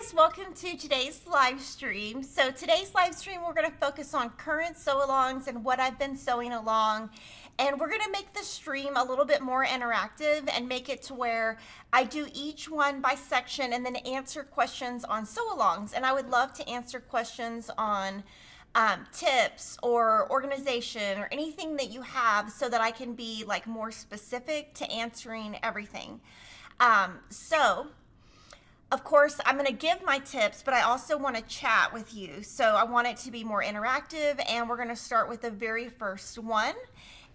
guys, welcome to today's live stream. So today's live stream, we're going to focus on current sew-alongs and what I've been sewing along. And we're going to make the stream a little bit more interactive and make it to where I do each one by section and then answer questions on sew-alongs. And I would love to answer questions on tips or organization or anything that you have so that I can be like more specific to answering everything. Of course, I'm going to give my tips, but I also want to chat with you. So I want it to be more interactive, and we're going to start with the very first one.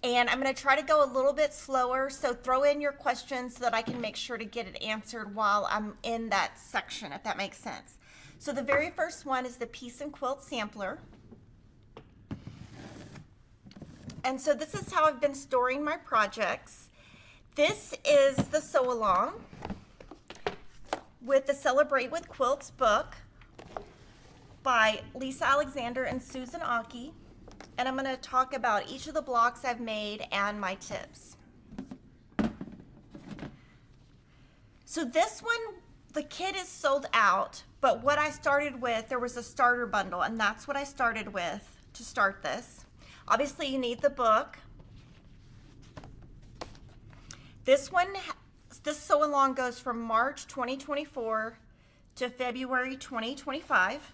And I'm going to try to go a little bit slower, so throw in your questions so that I can make sure to get it answered while I'm in that section, if that makes sense. So the very first one is the Piece and Quilt Sampler. And so this is how I've been storing my projects. This is the sew-along with the Celebrate with Quilts book by Lisa Alexander and Susan Aki. And I'm going to talk about each of the blocks I've made and my tips. So this one, the kit is sold out, but what I started with, there was a starter bundle, and that's what I started with to start this. Obviously, you need the book. This sew-along goes from March 2024 to February 2025.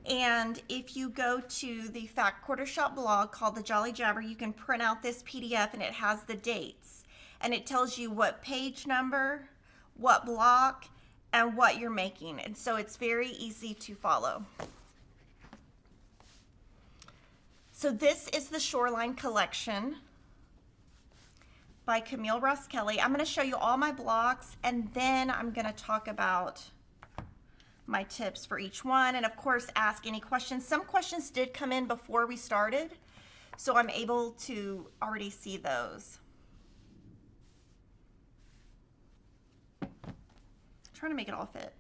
And if you go to the Fact Quarter Shop blog called The Jolly Jabber, you can print out this PDF and it has the dates. And it tells you what page number, what block, and what you're making. And so it's very easy to follow. So this is the Shoreline Collection by Camille Ross Kelly. I'm going to show you all my blocks, and then I'm going to talk about my tips for each one, and of course ask any questions. Some questions did come in before we started, so I'm able to already see those. Trying to make it all fit.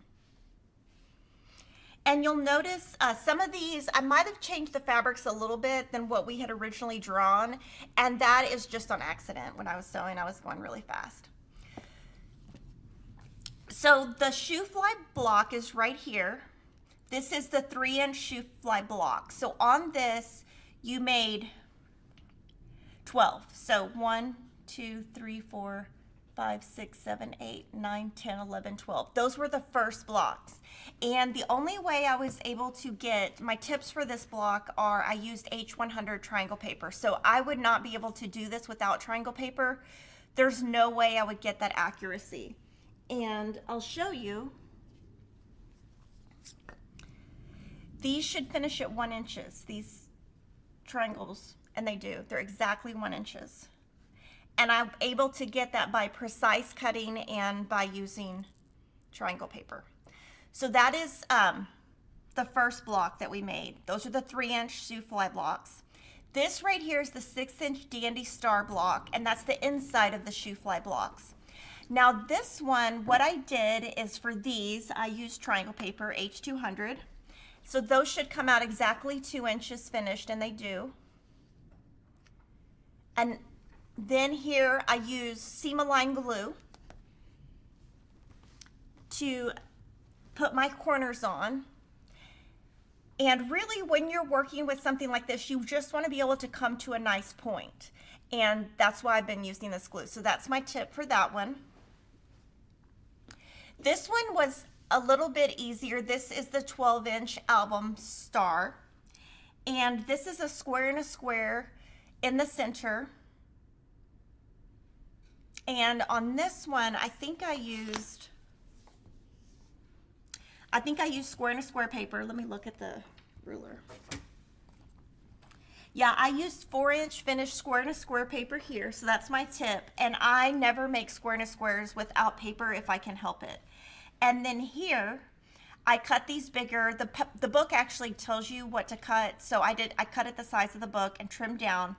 And you'll notice some of these, I might have changed the fabrics a little bit than what we had originally drawn, and that is just on accident. When I was sewing, I was going really fast. So the shoe fly block is right here. This is the 3-inch shoe fly block. So on this, you made 12. So 1, 2, 3, 4, 5, 6, 7, 8, 9, 10, 11, 12. Those were the first blocks. And the only way I was able to get my tips for this block are I used H100 triangle paper. So I would not be able to do this without triangle paper. There's no way I would get that accuracy. And I'll show you. These should finish at 1 inch, these triangles, and they do. They're exactly 1 inch. And I'm able to get that by precise cutting and by using triangle paper. So that is the first block that we made. Those are the 3-inch shoe fly blocks. This right here is the 6-inch Dandy Star block, and that's the inside of the shoe fly blocks. Now this one, what I did is for these, I used triangle paper, H200. So those should come out exactly 2 inches finished, and they do. And then here I use seam-align glue to put my corners on. And really, when you're working with something like this, you just want to be able to come to a nice point. And that's why I've been using this glue. So that's my tip for that one. This one was a little bit easier. This is the 12-inch album star. And this is a square and a square in the center. And on this one, I think I used square and a square paper. Let me look at the ruler. Yeah, I used 4-inch finished square and a square paper here, so that's my tip. And I never make square and a squares without paper if I can help it. And then here, I cut these bigger. The book actually tells you what to cut, so I cut it the size of the book and trimmed down.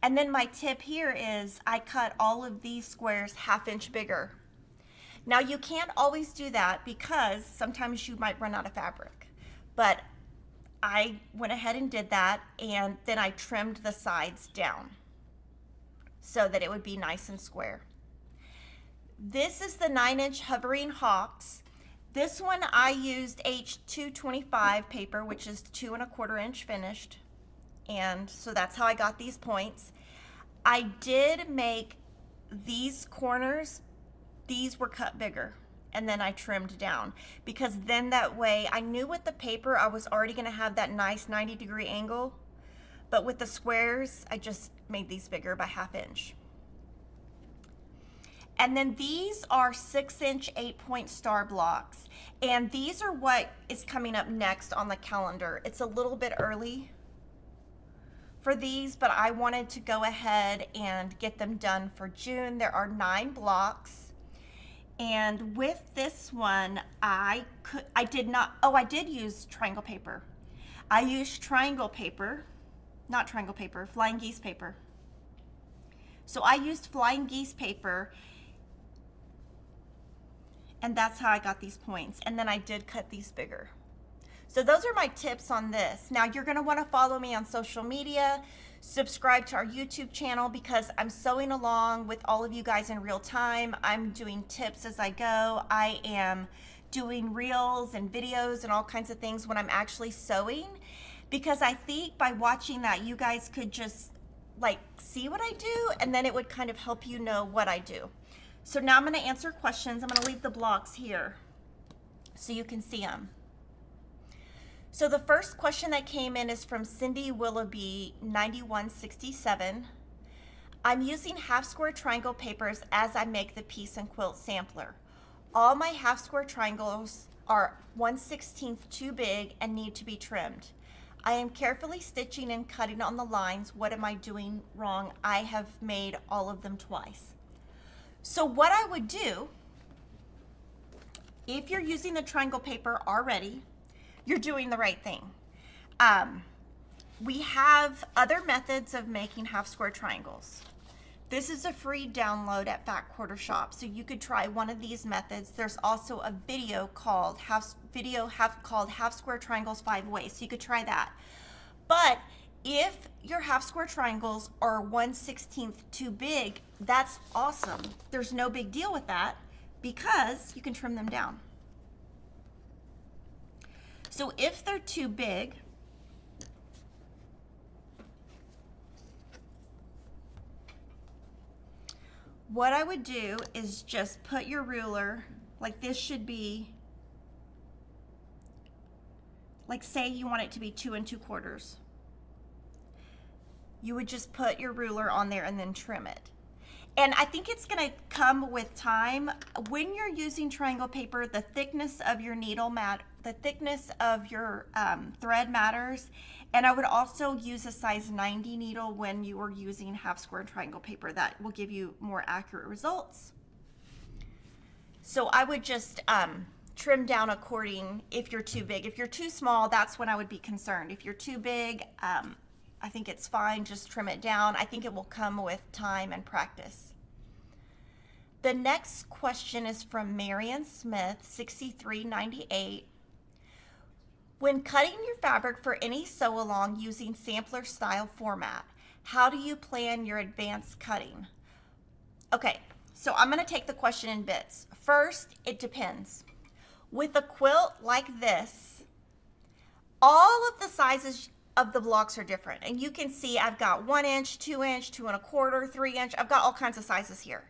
And then my tip here is I cut all of these squares 1/2 inch bigger. Now you can't always do that because sometimes you might run out of fabric, but I went ahead and did that, and then I trimmed the sides down so that it would be nice and square. This is the 9-inch Hovering Hawks. This one I used H225 paper, which is 2 1/4 inch finished. And so that's how I got these points. I did make these corners, these were cut bigger, and then I trimmed down, because then that way I knew with the paper I was already gonna have that nice 90-degree angle, but with the squares, I just made these bigger by 1/2 inch. And then these are 6-inch 8-point star blocks. And these are what is coming up next on the calendar. It's a little bit early for these, but I wanted to go ahead and get them done for June. There are 9 blocks. And with this one, I did use triangle paper. I used triangle paper, not triangle paper, flying geese paper. So I used flying geese paper, and that's how I got these points. And then I did cut these bigger. So those are my tips on this. Now you're gonna wanna follow me on social media, subscribe to our YouTube channel, because I'm sewing along with all of you guys in real time. I'm doing tips as I go. I am doing reels and videos and all kinds of things when I'm actually sewing, because I think by watching that, you guys could just like see what I do, and then it would kind of help you know what I do. So now I'm going to answer questions. I'm going to leave the blocks here so you can see them. So the first question that came in is from Cindy Willoughby 9167. I'm using half square triangle papers as I make the piece and quilt sampler. All my half square triangles are 1/16 too big and need to be trimmed. I am carefully stitching and cutting on the lines. What am I doing wrong? I have made all of them twice. So what I would do, if you're using the triangle paper already, you're doing the right thing. We have other methods of making half square triangles. This is a free download at Fat Quarter Shop, so you could try one of these methods. There's also a video called Half Square Triangles 5 Ways, so you could try that. But if your half square triangles are 1/16 too big, that's awesome. There's no big deal with that, because you can trim them down. So if they're too big, what I would do is just put your ruler, like this should be, like say you want it to be 2 2/4. You would just put your ruler on there and then trim it. And I think it's gonna come with time. When you're using triangle paper, the thickness of your needle the thickness of your thread matters. And I would also use a size 90 needle when you are using half square triangle paper. That will give you more accurate results. So I would just trim down according if you're too big. If you're too small, that's when I would be concerned. If you're too big, I think it's fine, just trim it down. I think it will come with time and practice. The next question is from Marion Smith, 6398. When cutting your fabric for any sew along using sampler style format, how do you plan your advanced cutting? Okay, so I'm gonna take the question in bits. First, it depends. With a quilt like this, all of the sizes of the blocks are different. And you can see I've got 1 inch, 2 inch, 2 1/4, 3 inch. I've got all kinds of sizes here.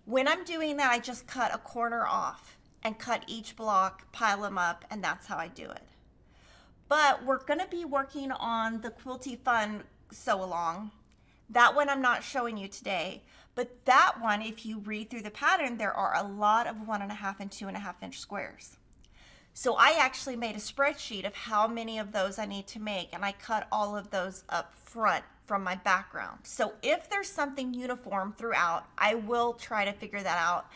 When I'm doing that, I just cut a corner off and cut each block, pile them up, and that's how I do it. But we're gonna be working on the Quilty Fun sew along. That one I'm not showing you today, but that one, if you read through the pattern, there are a lot of 1.5 and 2.5 inch squares. So I actually made a spreadsheet of how many of those I need to make, and I cut all of those up front from my background. So if there's something uniform throughout, I will try to figure that out.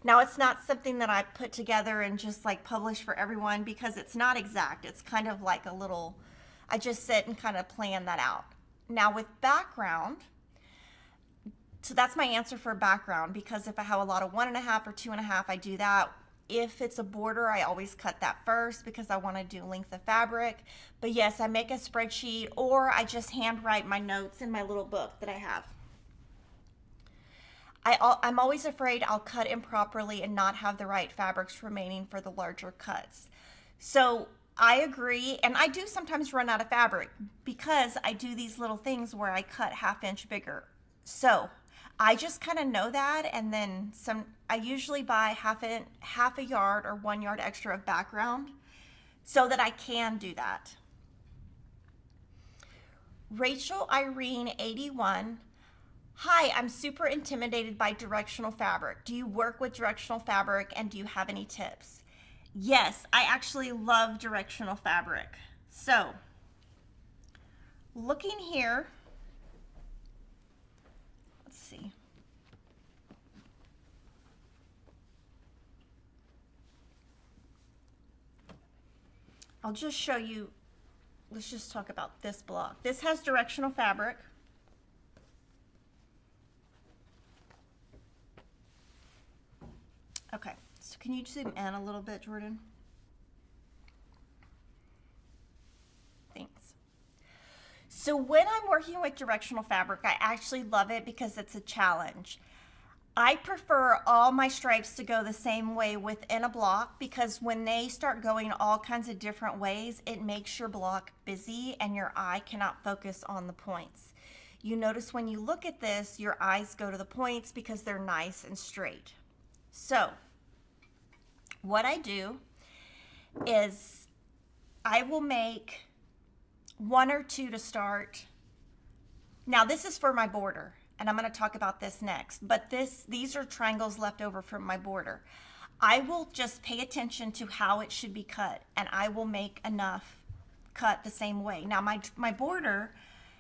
Now, it's not something that I put together and just like publish for everyone, because it's not exact. It's kind of like a little, I just sit and kind of plan that out. Now with background, so that's my answer for background, because if I have a lot of 1.5 or 2.5, I do that. If it's a border, I always cut that first because I want to do length of fabric. But yes, I make a spreadsheet, or I just handwrite my notes in my little book that I have. I'm always afraid I'll cut improperly and not have the right fabrics remaining for the larger cuts. So I agree, and I do sometimes run out of fabric because I do these little things where I cut 1/2 inch bigger. So I just kind of know that, and then I usually buy half a yard or 1 yard extra of background so that I can do that. Rachel Irene 81. Hi, I'm super intimidated by directional fabric. Do you work with directional fabric, and do you have any tips? Yes, I actually love directional fabric. So, looking here, let's see. I'll just show you, let's just talk about this block. This has directional fabric. Okay, so can you zoom in a little bit, Jordan? Thanks. So when I'm working with directional fabric, I actually love it because it's a challenge. I prefer all my stripes to go the same way within a block, because when they start going all kinds of different ways, it makes your block busy and your eye cannot focus on the points. You notice when you look at this, your eyes go to the points because they're nice and straight. So what I do is I will make 1 or 2 to start. Now this is for my border, and I'm going to talk about this next, but these are triangles left over from my border. I will just pay attention to how it should be cut, and I will make enough cut the same way. Now my border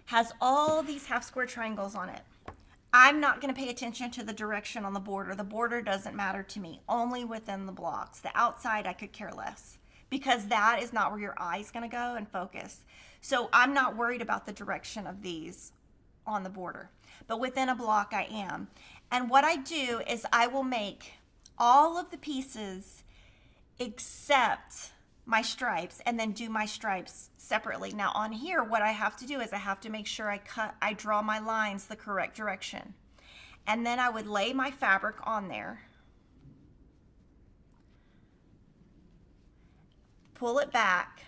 has all these half square triangles on it. I'm not going to pay attention to the direction on the border. The border doesn't matter to me, only within the blocks. The outside I could care less, because that is not where your eye is going to go and focus. So I'm not worried about the direction of these on the border, but within a block I am. And what I do is I will make all of the pieces except my stripes, and then do my stripes separately. Now on here, what I have to do is I have to make sure I draw my lines the correct direction. And then I would lay my fabric on there, pull it back,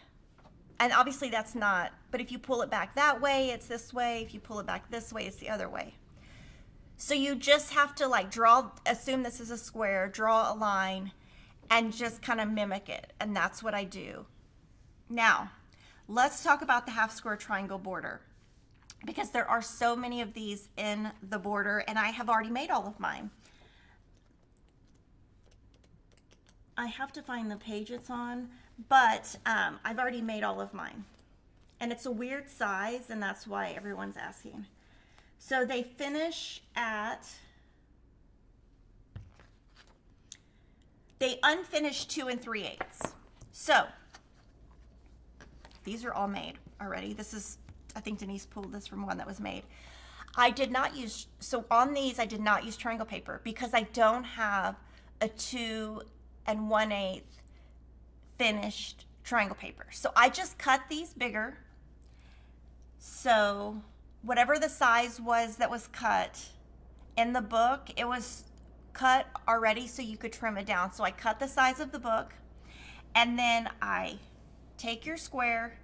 and obviously that's not, but if you pull it back that way, it's this way. If you pull it back this way, it's the other way. So you just have to like assume this is a square, draw a line, and just kind of mimic it. And that's what I do. Now, let's talk about the half square triangle border, because there are so many of these in the border, and I have already made all of mine. I have to find the page it's on, but I've already made all of mine. And it's a weird size, and that's why everyone's asking. So they finish at, they unfinished 2 3/8. So these are all made already. This is, I think Denise pulled this from one that was made. I did not use, so on these I did not use triangle paper because I don't have a 2 1/8 finished triangle paper. So I just cut these bigger. So whatever the size was that was cut in the book, it was cut already so you could trim it down. So I cut the size of the book, and then I take your square,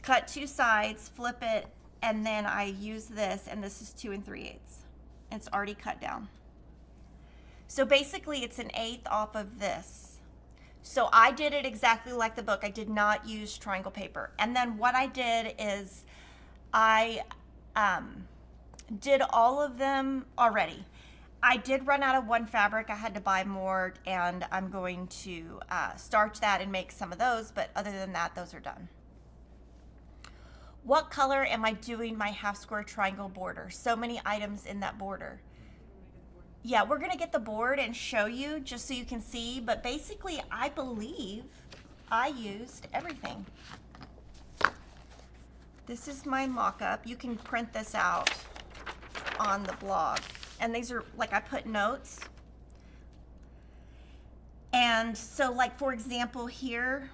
cut 2 sides, flip it, and then I use this, and this is 2 3/8. It's already cut down. So basically it's 1/8 off of this. So I did it exactly like the book. I did not use triangle paper. And then what I did is I did all of them already. I did run out of one fabric. I had to buy more, and I'm going to starch that and make some of those, but other than that, those are done. What color am I doing my half square triangle border? So many items in that border. Yeah, we're gonna get the board and show you just so you can see, but basically I believe I used everything. This is my mock-up. You can print this out on the blog. And these are, like, I put notes. And so, like, for example, here,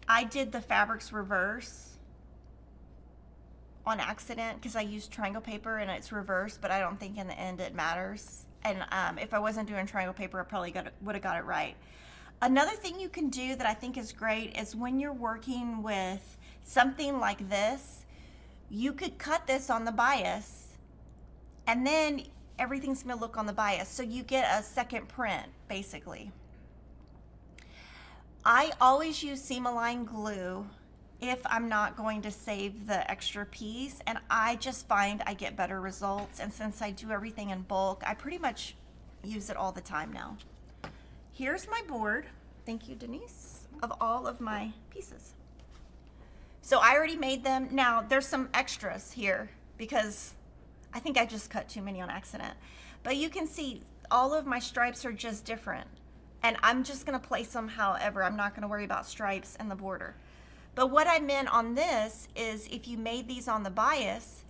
I did the fabrics reverse on accident because I used triangle paper and it's reversed, but I don't think in the end it matters. And if I wasn't doing triangle paper, I probably would have got it right. Another thing you can do that I think is great is when you're working with something like this, you could cut this on the bias and then everything's gonna look on the bias. So you get a second print, basically. I always use seam-align glue if I'm not going to save the extra piece, and I just find I get better results. And since I do everything in bulk, I pretty much use it all the time now. Here's my board, thank you Denise, of all of my pieces. So I already made them. Now there's some extras here because I think I just cut too many on accident. But you can see all of my stripes are just different. And I'm just gonna place them however. I'm not gonna worry about stripes and the border. But what I meant on this is if you made these on the bias,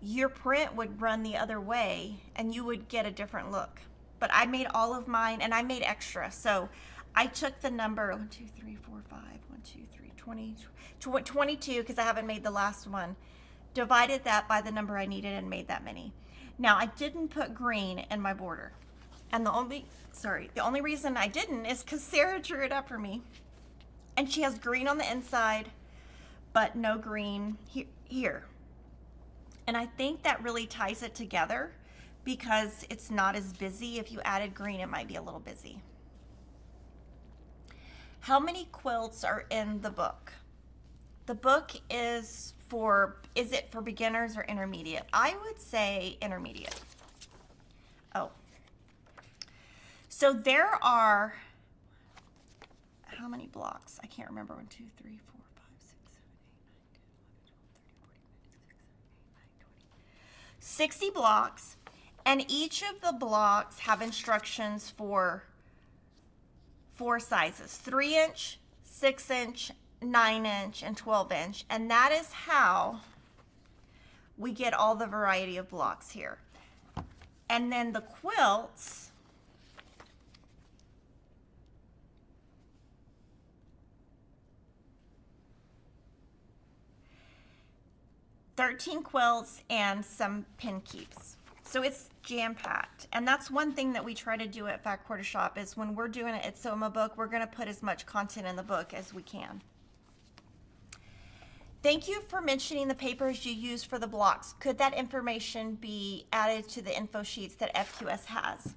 your print would run the other way and you would get a different look. But I made all of mine and I made extra. So I took the number 1, 2, 3, 4, 5, 1, 2, 3, 20, 22 because I haven't made the last one. Divided that by the number I needed and made that many. Now I didn't put green in my border. And the only reason I didn't is because Sarah drew it up for me. And she has green on the inside, but no green here. And I think that really ties it together because it's not as busy. If you added green, it might be a little busy. How many quilts are in the book? The book is it for beginners or intermediate? I would say intermediate. Oh. So there are, how many blocks? I can't remember. 1, 2, 3, 4, 5, 6, 7, 8, 9, 10, 11, 12, 13, 14, 15, 16, 17, 18, 19, 20. 60 blocks, and each of the blocks have instructions for 4 sizes: 3-inch, 6-inch, 9-inch, and 12-inch, and that is how we get all the variety of blocks here. And then the quilts, 13 quilts and some pin keeps. So it's jam-packed. And that's one thing that we try to do at Fat Quarter Shop is when we're doing it at Soma Book, we're gonna put as much content in the book as we can. Thank you for mentioning the papers you use for the blocks. Could that information be added to the info sheets that FQS has?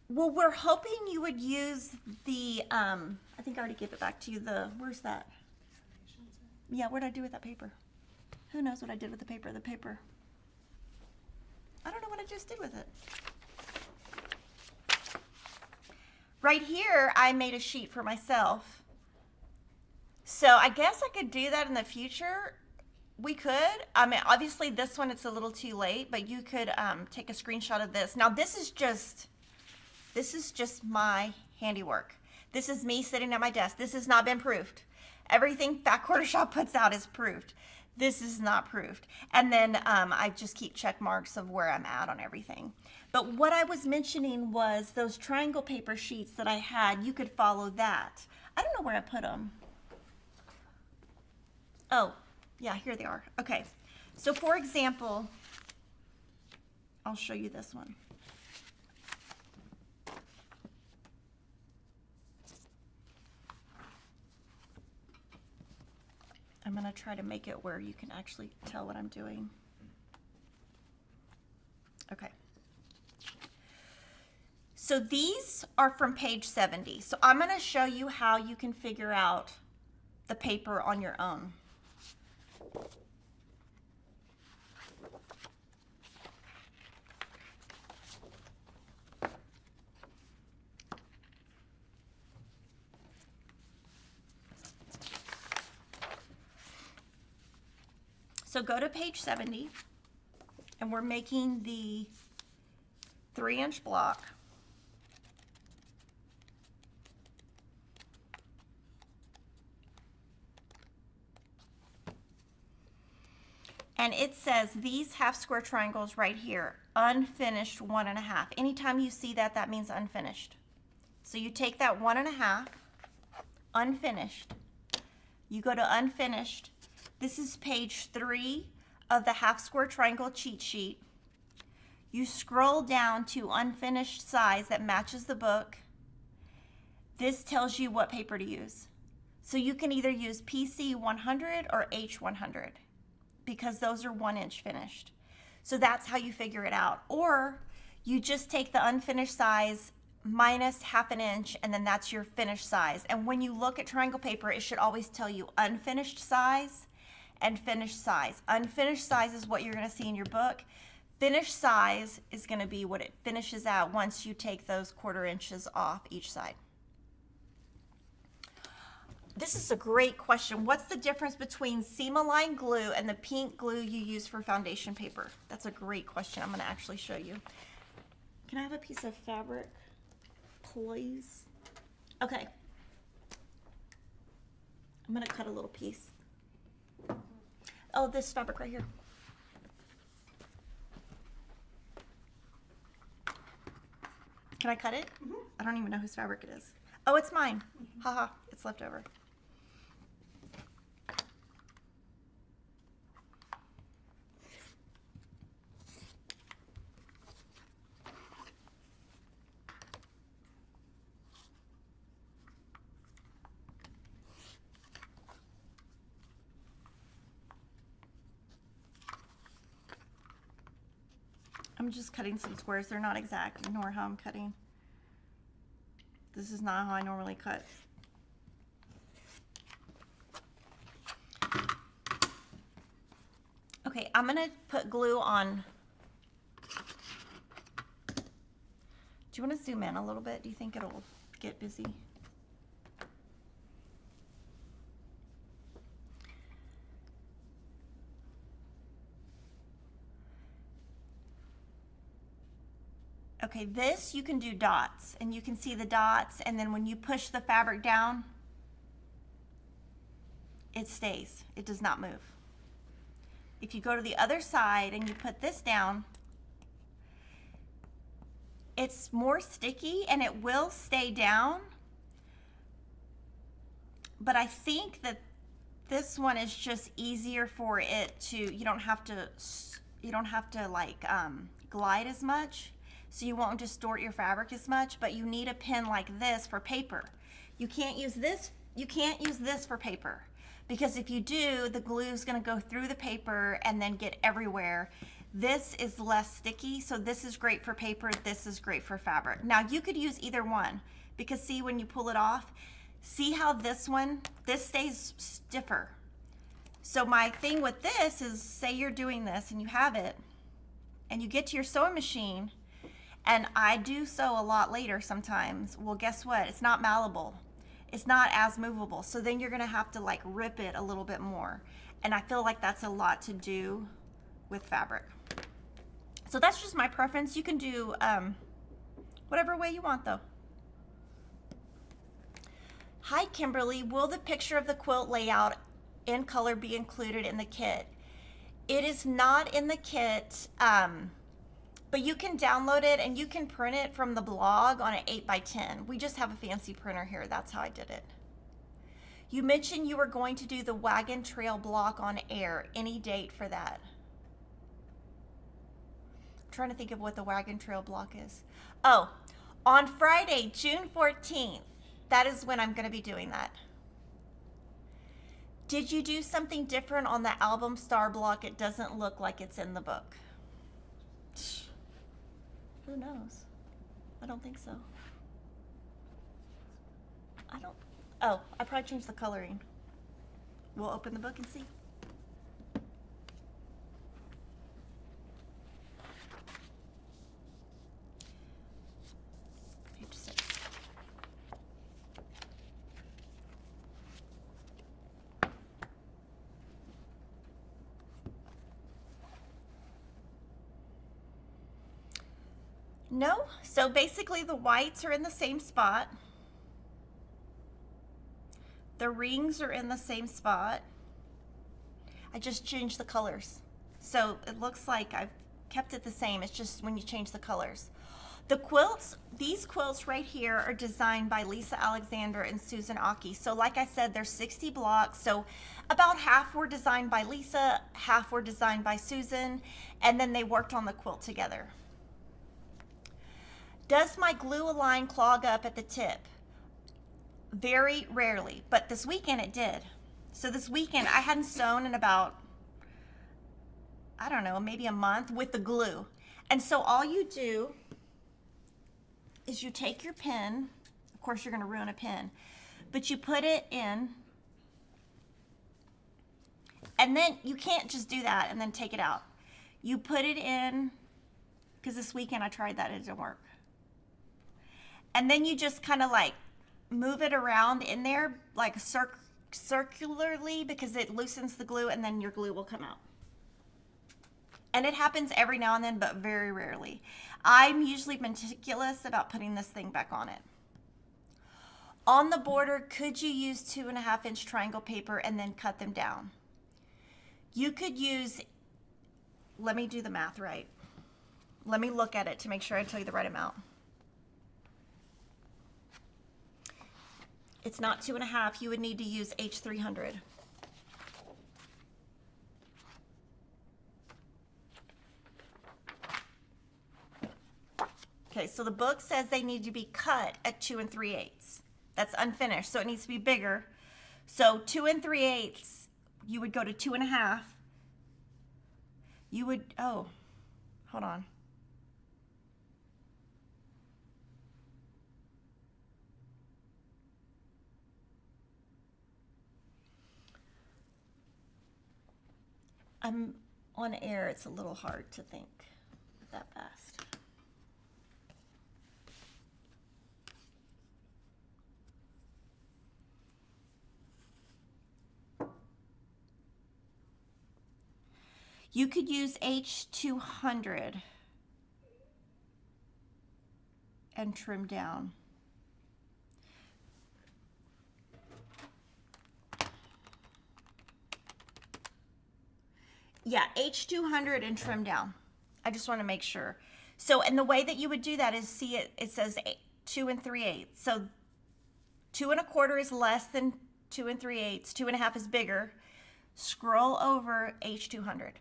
Well, we're hoping you would use the, I think I already gave it back to you, where's that? Yeah, what did I do with that paper? Who knows what I did with the paper? I don't know what I just did with it. Right here, I made a sheet for myself. So I guess I could do that in the future. We could. I mean, obviously this one, it's a little too late, but you could take a screenshot of this. Now this is just my handiwork. This is me sitting at my desk. This has not been proofed. Everything Fat Quarter Shop puts out is proofed. This is not proofed. And then I just keep check marks of where I'm at on everything. But what I was mentioning was those triangle paper sheets that I had, you could follow that. I don't know where I put them. Oh, yeah, here they are. Okay, so for example, I'll show you this one. I'm gonna try to make it where you can actually tell what I'm doing. Okay. So these are from page 70. So I'm gonna show you how you can figure out the paper on your own. So go to page 70, and we're making the 3-inch block. And it says these half square triangles right here, unfinished 1.5. Anytime you see that, that means unfinished. So you take that 1.5, unfinished, You go to unfinished. This is page 3 of the half square triangle cheat sheet. You scroll down to unfinished size that matches the book. This tells you what paper to use. So you can either use PC 100 or H100 because those are 1 inch finished. So that's how you figure it out. Or you just take the unfinished size minus ½ inch and then that's your finished size. And when you look at triangle paper, it should always tell you unfinished size and finished size. Unfinished size is what you're going to see in your book. Finished size is going to be what it finishes out once you take those 1/4 inches off each side. This is a great question. What's the difference between seam-aligned glue and the pink glue you use for foundation paper? That's a great question. I'm going to actually show you. Can I have a piece of fabric, please? Okay. I'm going to cut a little piece. Oh, this fabric right here. Can I cut it? Mm-hmm. I don't even know whose fabric it is. Oh, it's mine. Mm-hmm. Haha, it's left over. I'm just cutting some squares. They're not exact. Ignore how I'm cutting. This is not how I normally cut. Okay, I'm gonna put glue on. Do you want to zoom in a little bit? Do you think it'll get busy? Okay, this you can do dots, and you can see the dots, and then when you push the fabric down, it stays. It does not move. If you go to the other side and you put this down, it's more sticky and it will stay down, but I think that this one is just easier for it to, you don't have to like glide as much. So you won't distort your fabric as much, but you need a pin like this for paper. You can't use this for paper, because if you do, the glue is going to go through the paper and then get everywhere. This is less sticky, so this is great for paper, this is great for fabric. Now you could use either one, because see when you pull it off, see how this stays stiffer. So my thing with this is, say you're doing this and you have it, and you get to your sewing machine, and I do sew a lot later sometimes. Well, guess what? It's not malleable. It's not as movable. So then you're gonna have to like rip it a little bit more. And I feel like that's a lot to do with fabric. So that's just my preference. You can do whatever way you want though. Hi Kimberly, will the picture of the quilt layout in color be included in the kit? It is not in the kit. But you can download it and you can print it from the blog on an 8x10. We just have a fancy printer here. That's how I did it. You mentioned you were going to do the wagon trail block on air. Any date for that? I'm trying to think of what the wagon trail block is. Oh, on Friday, June 14th. That is when I'm going to be doing that. Did you do something different on the album star block? It doesn't look like it's in the book. Who knows? I don't think so. Oh, I probably changed the coloring. We'll open the book and see. Page 6. No, so basically the whites are in the same spot. The rings are in the same spot. I just changed the colors. So it looks like I've kept it the same. It's just when you change the colors. The quilts, these quilts right here are designed by Lisa Alexander and Susan Aki. So like I said, there's 60 blocks. So about half were designed by Lisa, half were designed by Susan, and then they worked on the quilt together. Does my glue-a-line clog up at the tip? Very rarely, but this weekend it did. So this weekend I hadn't sewn in about, I don't know, maybe a month with the glue. And so all you do is you take your pin, of course you're going to ruin a pin, but you put it in, and then you can't just do that and then take it out. You put it in, because this weekend I tried that, it didn't work. And then you just kind of like move it around in there like circularly, because it loosens the glue, and then your glue will come out. And it happens every now and then, but very rarely. I'm usually meticulous about putting this thing back on it. On the border, could you use 2.5-inch triangle paper and then cut them down? You could use, let me do the math right. Let me look at it to make sure I tell you the right amount. It's not 2.5, you would need to use H300. Okay, so the book says they need to be cut at 2 3/8. That's unfinished, so it needs to be bigger. So 2 3/8, you would go to 2.5. You would, oh, hold on. I'm on air, it's a little hard to think that fast. You could use H200 and trim down. Yeah, H200 and trim down. I just want to make sure. So, and the way that you would do that is, see it says 2 3/8. So 2 1/4 is less than 2 3/8. 2.5 is bigger. Scroll over H200.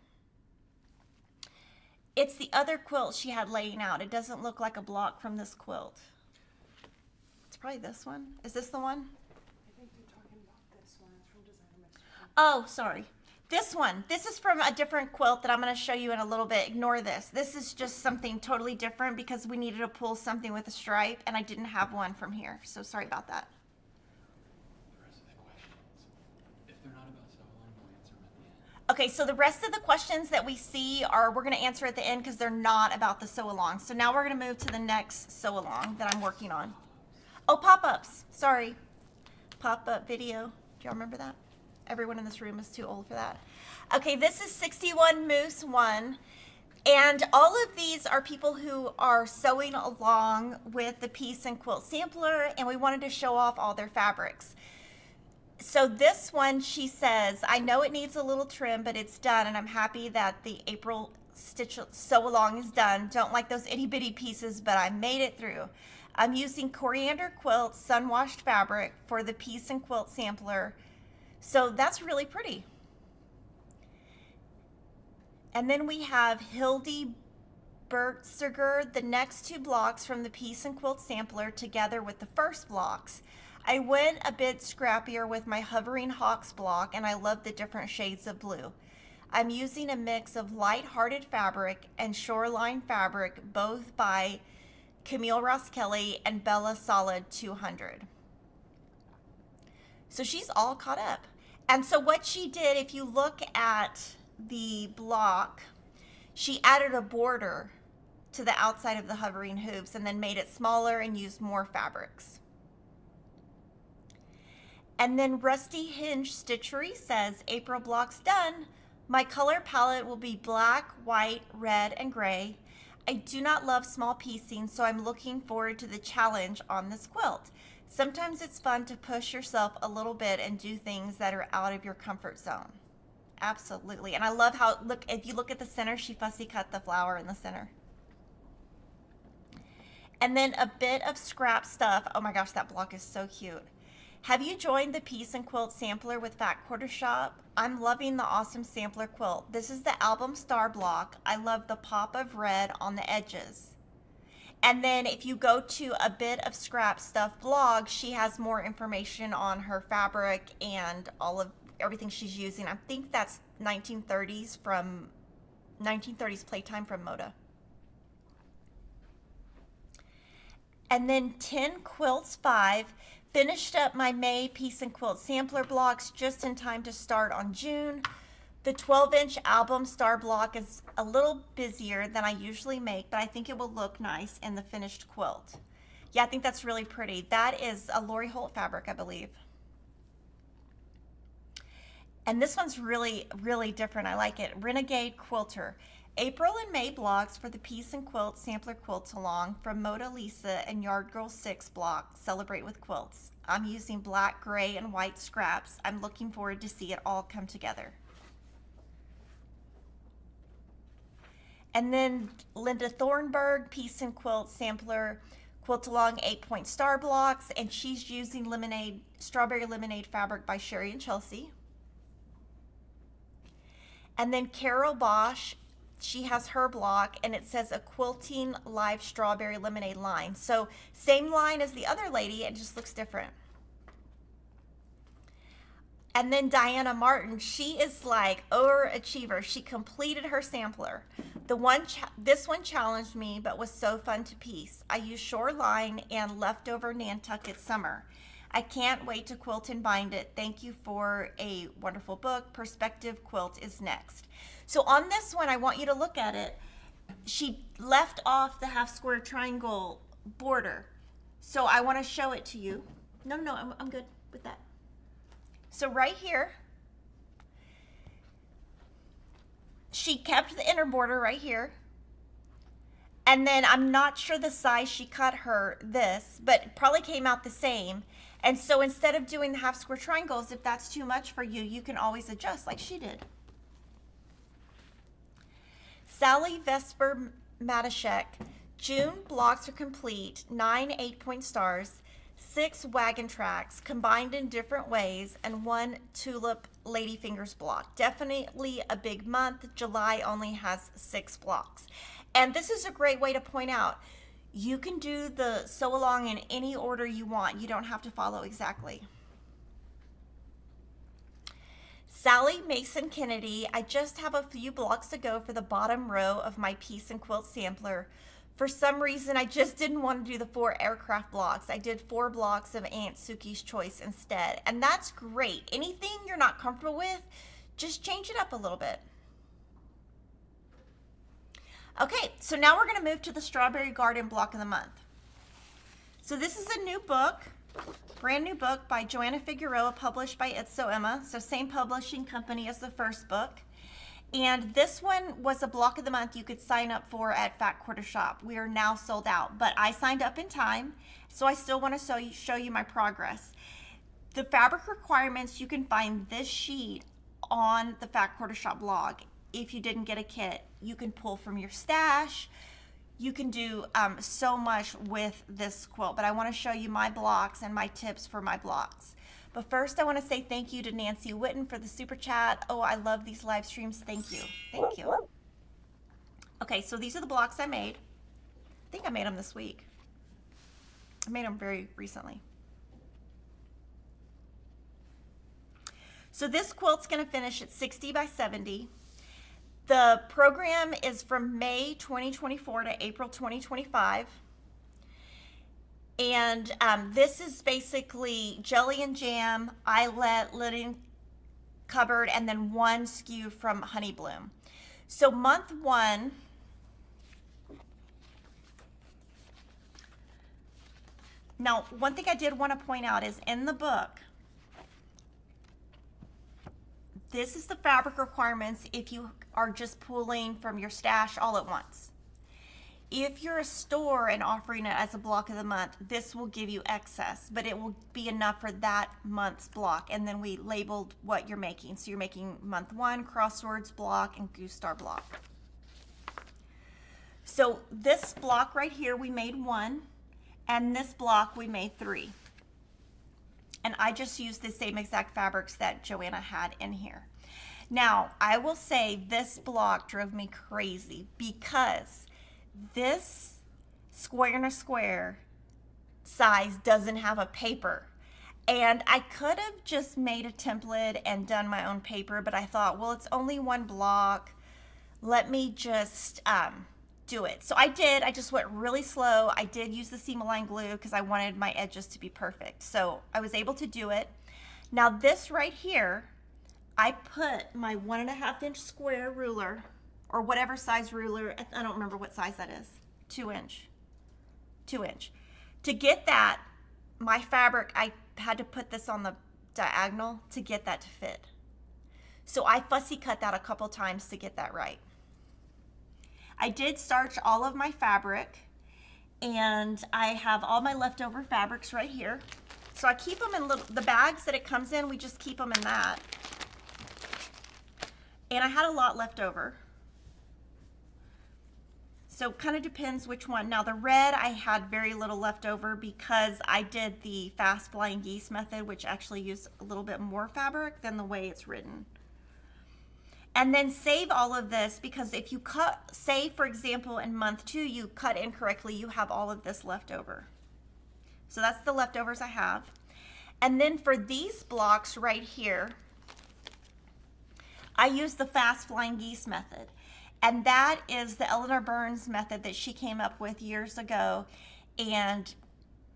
It's the other quilt she had laying out. It doesn't look like a block from this quilt. It's probably this one. Is this the one? I think you're talking about this one. It's from Designer Mix. Oh, sorry. This one. This is from a different quilt that I'm going to show you in a little bit. Ignore this. This is just something totally different because we needed to pull something with a stripe, and I didn't have one from here. So sorry about that. The rest of the questions, if they're not about so long, we'll answer them at the end. Okay, so the rest of the questions that we see are, we're going to answer at the end because they're not about the sew along. So now we're going to move to the next sew along that I'm working on. Oh, pop-ups. Sorry. Pop-up video. Do y'all remember that? Everyone in this room is too old for that. Okay, this is 61 Moose 1. And all of these are people who are sewing along with the Piece and Quilt Sampler, and we wanted to show off all their fabrics. So this one, she says, I know it needs a little trim, but it's done, and I'm happy that the April stitch sew along is done. Don't like those itty bitty pieces, but I made it through. I'm using Coriander Quilt sun-washed fabric for the Piece and Quilt Sampler. So that's really pretty. And then we have Hildy Bertziger, the next 2 blocks from the Piece and Quilt Sampler together with the first blocks. I went a bit scrappier with my Hovering Hawks block, and I love the different shades of blue. I'm using a mix of light-hearted fabric and shoreline fabric, both by Camille Ross Kelly and Bella Solid 200. So she's all caught up. And so what she did, if you look at the block, she added a border to the outside of the hovering hoops and then made it smaller and used more fabrics. And then Rusty Hinge Stitchery says, April block's done. My color palette will be black, white, red, and gray. I do not love small piecing, so I'm looking forward to the challenge on this quilt. Sometimes it's fun to push yourself a little bit and do things that are out of your comfort zone. Absolutely. And I love how, look, if you look at the center, she fussy cut the flower in the center. And then a bit of scrap stuff. Oh my gosh, that block is so cute. Have you joined the Piece and Quilt Sampler with Fat Quarter Shop? I'm loving the awesome sampler quilt. This is the Album Star block. I love the pop of red on the edges. And then if you go to a bit of scrap stuff blog, she has more information on her fabric and all of everything she's using. I think that's 1930s Playtime from Moda. And then 10 Quilts 5. Finished up my May Piece and Quilt Sampler blocks just in time to start on June. The 12-inch Album Star block is a little busier than I usually make, but I think it will look nice in the finished quilt. Yeah, I think that's really pretty. That is a Lori Holt fabric, I believe. And this one's really, really different. I like it. Renegade Quilter. April and May blocks for the Piece and Quilt Sampler Quilts Along from Moda Lisa and Yard Girl 6 block. Celebrate with Quilts. I'm using black, gray, and white scraps. I'm looking forward to see it all come together. And then Linda Thornburg, Piece and Quilt Sampler Quilt Along 8-point star blocks, and she's using Strawberry Lemonade fabric by Sherry and Chelsea. And then Carol Bosch, she has her block, and it says a Quilting Live Strawberry Lemonade line. So same line as the other lady, it just looks different. And then Diana Martin, she is like overachiever. She completed her sampler. This one challenged me, but was so fun to piece. I used Shoreline and leftover Nantucket Summer. I can't wait to quilt and bind it. Thank you for a wonderful book. Perspective Quilt is next. So on this one, I want you to look at it. She left off the half square triangle border. So I want to show it to you. No, I'm good with that. So right here, she kept the inner border right here. And then I'm not sure the size she cut this, but it probably came out the same. And so instead of doing the half square triangles, if that's too much for you, you can always adjust like she did. Sally Vesper Matashek, June blocks are complete, 9 8-point stars, 6 wagon tracks combined in different ways, and 1 tulip ladyfingers block. Definitely a big month. July only has 6 blocks. And this is a great way to point out, you can do the sew along in any order you want. You don't have to follow exactly. Sally Mason Kennedy, I just have a few blocks to go for the bottom row of my Piece and Quilt Sampler. For some reason, I just didn't want to do the 4 aircraft blocks. I did 4 blocks of Aunt Suki's Choice instead. And that's great. Anything you're not comfortable with, just change it up a little bit. Okay, so now we're going to move to the Strawberry Garden block of the month. So this is a new book, brand new book by Joanna Figueroa, published by It's So Emma. So same publishing company as the first book. And this one was a block of the month you could sign up for at Fat Quarter Shop. We are now sold out, but I signed up in time, so I still want to show you my progress. The fabric requirements, you can find this sheet on the Fat Quarter Shop blog. If you didn't get a kit, you can pull from your stash. You can do so much with this quilt, but I want to show you my blocks and my tips for my blocks. But first, I want to say thank you to Nancy Witten for the super chat. Oh, I love these live streams. Thank you. Thank you. Okay, so these are the blocks I made. I think I made them this week. I made them very recently. So this quilt's going to finish at 60 by 70. The program is from May 2024 to April 2025. And this is basically jelly and jam, eyelet, linen cupboard, and then 1 SKU from Honey Bloom. So month 1, now one thing I did want to point out is in the book, this is the fabric requirements if you are just pulling from your stash all at once. If you're a store and offering it as a block of the month, this will give you excess, but it will be enough for that month's block. And then we labeled what you're making. So you're making month 1, crosswords block, and goose star block. So this block right here, we made 1, and this block we made 3. And I just used the same exact fabrics that Joanna had in here. Now, I will say this block drove me crazy because this square and a square size doesn't have a paper. And I could have just made a template and done my own paper, but I thought, well, it's only 1 block. Let me just do it. So I did. I just went really slow. I did use the seam align glue because I wanted my edges to be perfect. So I was able to do it. Now this right here, I put my 1.5 inch square ruler, or whatever size ruler, I don't remember what size that is, 2 inch. To get that, my fabric, I had to put this on the diagonal to get that to fit. So I fussy cut that a couple times to get that right. I did starch all of my fabric, and I have all my leftover fabrics right here. So I keep them in the bags that it comes in, we just keep them in that. And I had a lot left over. So kind of depends which one. Now the red, I had very little left over because I did the fast flying geese method, which actually used a little bit more fabric than the way it's written. And then save all of this, because if you cut, say for example in month 2 you cut incorrectly, you have all of this left over. So that's the leftovers I have. And then for these blocks right here, I use the fast flying geese method. And that is the Eleanor Burns method that she came up with years ago. And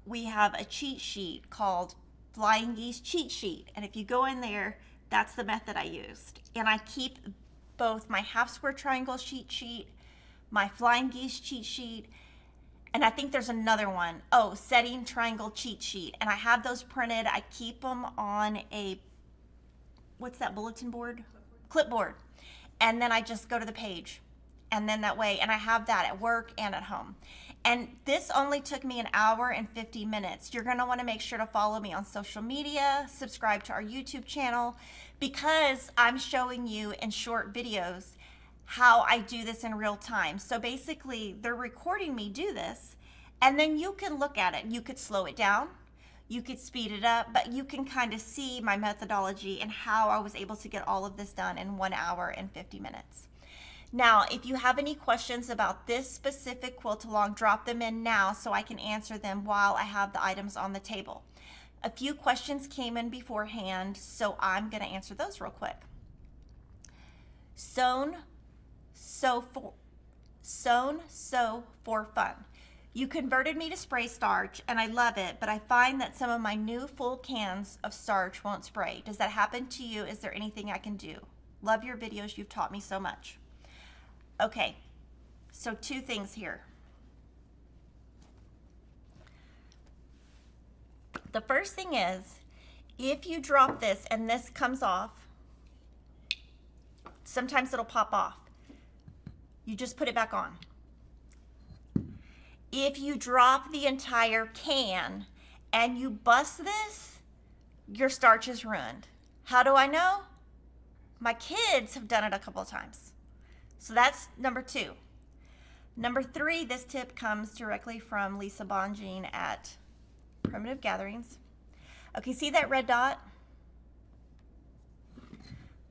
we have a cheat sheet called Flying Geese Cheat Sheet. And if you go in there, that's the method I used. And I keep both my half square triangle cheat sheet, my flying geese cheat sheet, and I think there's another one. Oh, setting triangle cheat sheet. And I have those printed. I keep them on a, what's that bulletin board? Clipboard. And then I just go to the page. And then that way, and I have that at work and at home. And this only took me 1 hour and 50 minutes. You're gonna wanna make sure to follow me on social media, subscribe to our YouTube channel, because I'm showing you in short videos how I do this in real time. So basically, they're recording me do this, and then you can look at it. You could slow it down, you could speed it up, but you can kind of see my methodology and how I was able to get all of this done in 1 hour and 50 minutes. Now, if you have any questions about this specific quilt along, drop them in now so I can answer them while I have the items on the table. A few questions came in beforehand, so I'm gonna answer those real quick. Sew for fun. You converted me to spray starch and I love it, but I find that some of my new full cans of starch won't spray. Does that happen to you? Is there anything I can do? Love your videos, you've taught me so much. Okay, so 2 things here. The first thing is, if you drop this and this comes off, sometimes it'll pop off. You just put it back on. If you drop the entire can and you bust this, your starch is ruined. How do I know? My kids have done it a couple of times. So that's number 2. Number 3, this tip comes directly from Lisa Bonjean at Primitive Gatherings. Okay, see that red dot?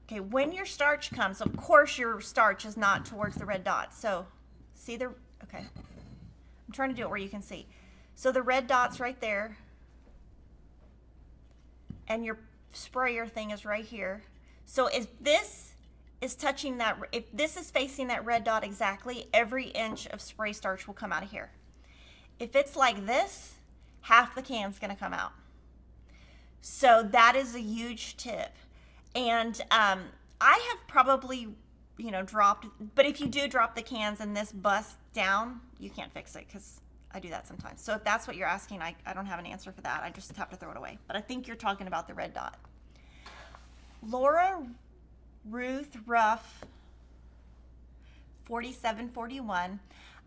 Okay, when your starch comes, of course your starch is not towards the red dot. So see the, okay. I'm trying to do it where you can see. So the red dot's right there. And your sprayer thing is right here. So if this is touching that, if this is facing that red dot exactly, every inch of spray starch will come out of here. If it's like this, half the can's gonna come out. So that is a huge tip. And I have probably, dropped, but if you do drop the cans and this busts down, you can't fix it because I do that sometimes. So if that's what you're asking, I don't have an answer for that. I just have to throw it away. But I think you're talking about the red dot. Laura Ruth Ruff 4741.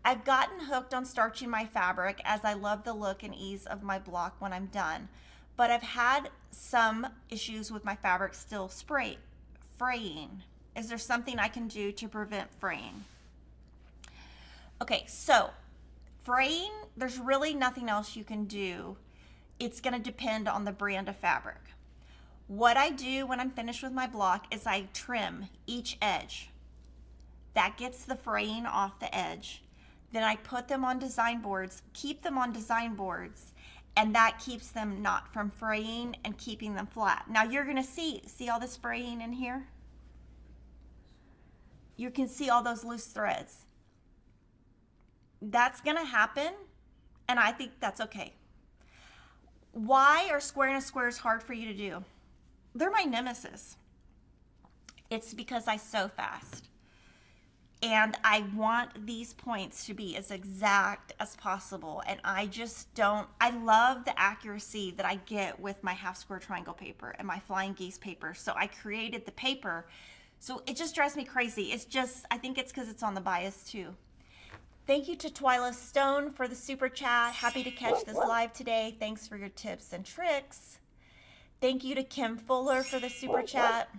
I've gotten hooked on starching my fabric as I love the look and ease of my block when I'm done, but I've had some issues with my fabric still fraying. Is there something I can do to prevent fraying? Okay, so fraying, there's really nothing else you can do. It's gonna depend on the brand of fabric. What I do when I'm finished with my block is I trim each edge. That gets the fraying off the edge. Then I put them on design boards, keep them on design boards, and that keeps them not from fraying and keeping them flat. Now you're gonna see all this fraying in here? You can see all those loose threads. That's gonna happen, and I think that's okay. Why are square and a squares hard for you to do? They're my nemesis. It's because I sew fast. And I want these points to be as exact as possible. And I just don't, I love the accuracy that I get with my half square triangle paper and my flying geese paper. So I created the paper. So it just drives me crazy. It's just, I think it's because it's on the bias too. Thank you to Twyla Stone for the super chat. Happy to catch this live today. Thanks for your tips and tricks. Thank you to Kim Fuller for the super chat.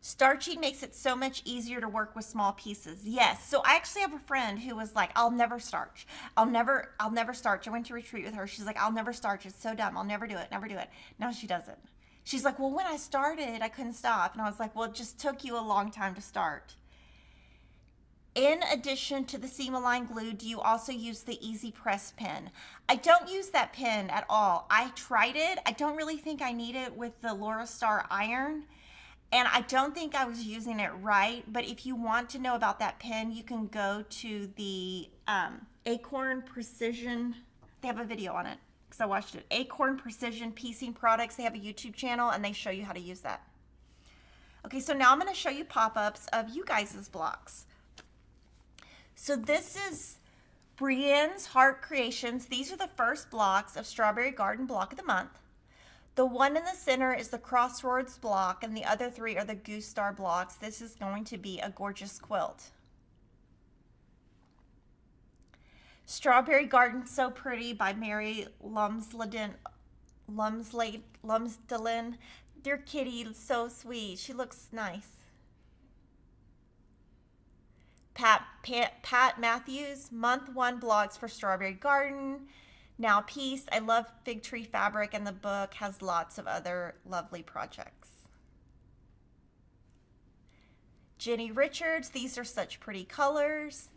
Starching makes it so much easier to work with small pieces. Yes. So I actually have a friend who was like, I'll never starch. I'll never starch. I went to retreat with her. She's like, I'll never starch. It's so dumb. I'll never do it. Never do it. Now she does it. She's like, well, when I started, I couldn't stop. And I was like, well, it just took you a long time to start. In addition to the seam align glue, do you also use the Easy Press pen? I don't use that pen at all. I tried it. I don't really think I need it with the Laura Star iron. And I don't think I was using it right, but if you want to know about that pen, you can go to the Acorn Precision. They have a video on it because I watched it. Acorn Precision Piecing Products. They have a YouTube channel and they show you how to use that. Okay, so now I'm going to show you pop-ups of you guys' blocks. So this is Brienne's Heart Creations. These are the first blocks of Strawberry Garden Block of the Month. The one in the center is the Crossroads block, and the other three are the Goose Star blocks. This is going to be a gorgeous quilt. Strawberry Garden So Pretty by Mary Lumsden. Dear kitty, so sweet. She looks nice. Pat Matthews, month 1 blogs for Strawberry Garden. Now Peace, I love Fig Tree Fabric, and the book has lots of other lovely projects. Jenny Richards, these are such pretty colors.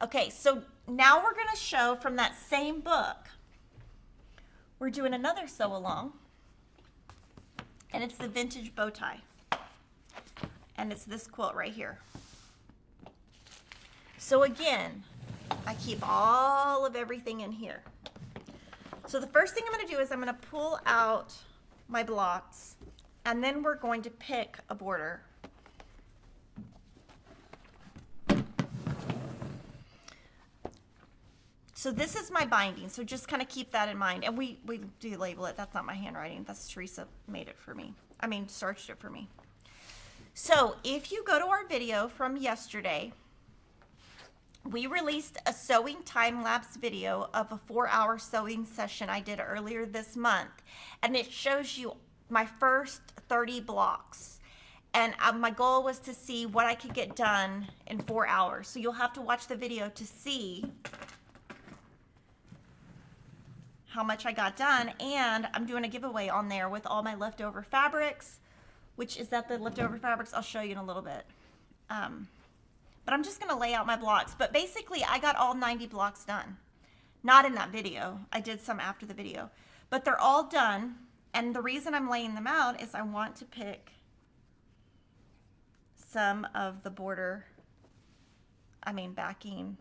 Okay, so now we're going to show from that same book. We're doing another sew along, and it's the Vintage Bowtie. And it's this quilt right here. So again, I keep all of everything in here. So the first thing I'm going to do is I'm going to pull out my blocks, and then we're going to pick a border. So this is my binding, so just kind of keep that in mind. And we do label it. That's not my handwriting. That's Teresa made it for me. I mean, starched it for me. So if you go to our video from yesterday, we released a sewing time-lapse video of a 4-hour sewing session I did earlier this month. And it shows you my first 30 blocks. And my goal was to see what I could get done in 4 hours. So you'll have to watch the video to see how much I got done. And I'm doing a giveaway on there with all my leftover fabrics, which is that the leftover fabrics I'll show you in a little bit. But I'm just going to lay out my blocks. But basically, I got all 90 blocks done. Not in that video. I did some after the video. But they're all done. And the reason I'm laying them out is I want to pick some of the backing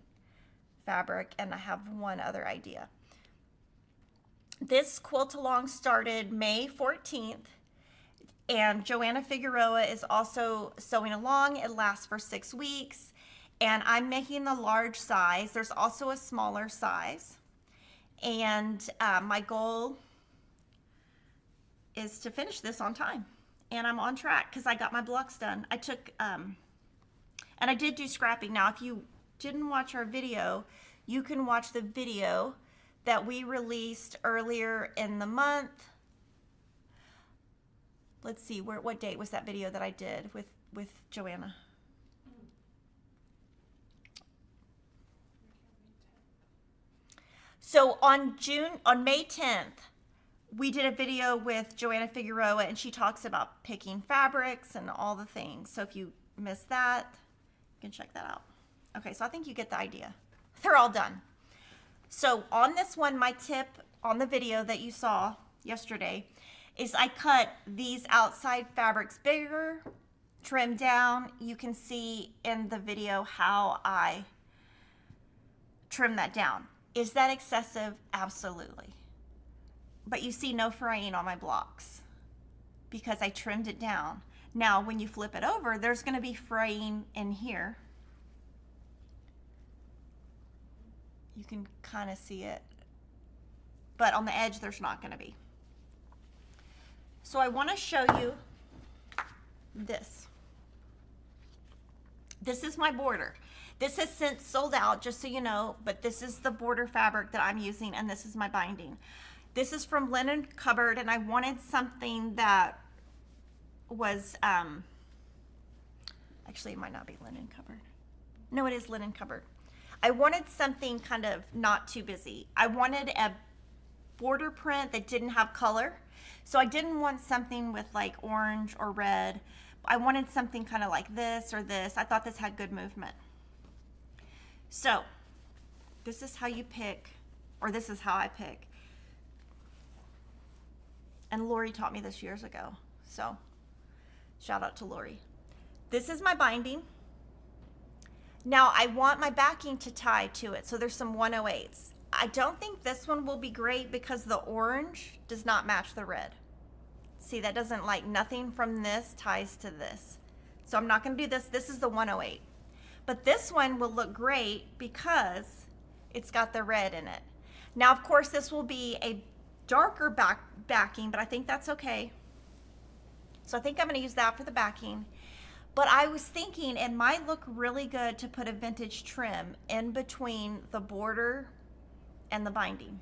fabric. And I have one other idea. This quilt along started May 14th. And Joanna Figueroa is also sewing along. It lasts for 6 weeks. And I'm making the large size. There's also a smaller size. And my goal is to finish this on time. And I'm on track because I got my blocks done. I took, and I did do scrapping. Now, if you didn't watch our video, you can watch the video that we released earlier in the month. Let's see, what date was that video that I did with with Joanna. So on May 10th, we did a video with Joanna Figueroa, and she talks about picking fabrics and all the things. So if you missed that, you can check that out. Okay, so I think you get the idea. They're all done. So on this one, my tip on the video that you saw yesterday is I cut these outside fabrics bigger, trim down. You can see in the video how I trim that down. Is that excessive? Absolutely. But you see no fraying on my blocks because I trimmed it down. Now, when you flip it over, there's going to be fraying in here. You can kind of see it, but on the edge, there's not going to be. So I want to show you this. This is my border. This has since sold out, just so you know, but this is the border fabric that I'm using, and this is my binding. This is from Linen Cupboard, and I wanted something that was, actually it might not be Linen Cupboard. No, it is Linen Cupboard. I wanted something kind of not too busy. I wanted a border print that didn't have color. So I didn't want something with like orange or red. I wanted something kind of like this or this. I thought this had good movement. So this is how you pick, or this is how I pick. And Lori taught me this years ago. So shout out to Lori. This is my binding. Now I want my backing to tie to it. So there's some 108s. I don't think this one will be great because the orange does not match the red. See, that doesn't, like, nothing from this ties to this. So I'm not going to do this. This is the 108. But this one will look great because it's got the red in it. Now, of course, this will be a darker backing, but I think that's okay. So I think I'm going to use that for the backing. But I was thinking it might look really good to put a vintage trim in between the border and the binding.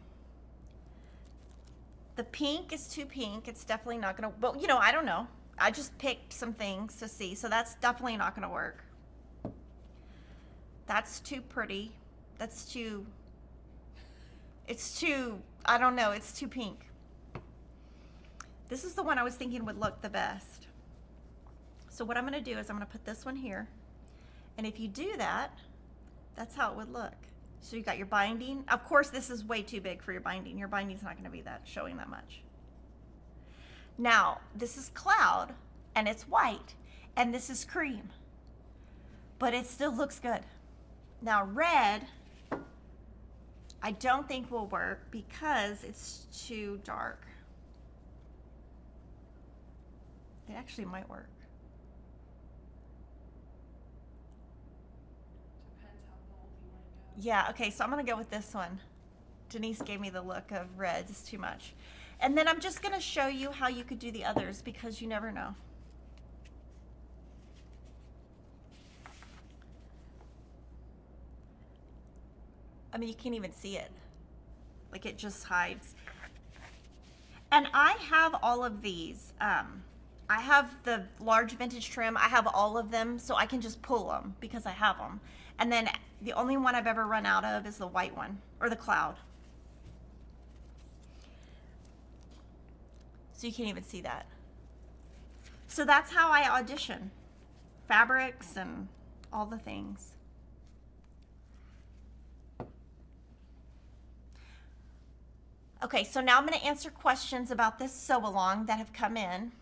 The pink is too pink. It's definitely not going to, but you know, I don't know. I just picked some things to see, so that's definitely not going to work. That's too pretty. That's too, it's too, I don't know, it's too pink. This is the one I was thinking would look the best. So what I'm going to do is I'm going to put this one here. And if you do that, that's how it would look. So you got your binding. Of course, this is way too big for your binding. Your binding's not going to be that showing that much. Now, this is cloud, and it's white, and this is cream. But it still looks good. Now, red, I don't think will work because it's too dark. It actually might work. Yeah, okay, so I'm gonna go with this one. Denise gave me the look of red, it's too much. And then I'm just gonna show you how you could do the others because you never know. I mean, you can't even see it. Like, it just hides. And I have all of these. I have the large vintage trim. I have all of them, so I can just pull them because I have them. And then the only one I've ever run out of is the white one, or the cloud. So you can't even see that. So that's how I audition. Fabrics and all the things. Okay, so now I'm going to answer questions about this sew-along that have come in.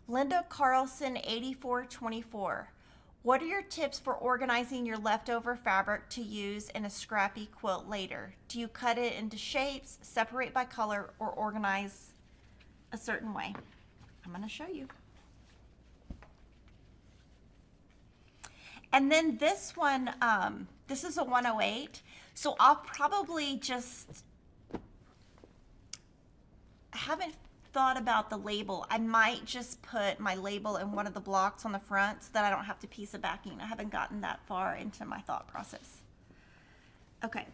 Linda Carlson, 8424. What are your tips for organizing your leftover fabric to use in a scrappy quilt later? Do you cut it into shapes, separate by color, or organize a certain way? I'm going to show you. And then this one, this is a 108. So I'll probably just, I haven't thought about the label. I might just put my label in one of the blocks on the front so that I don't have to piece a backing. I haven't gotten that far into my thought process. Okay.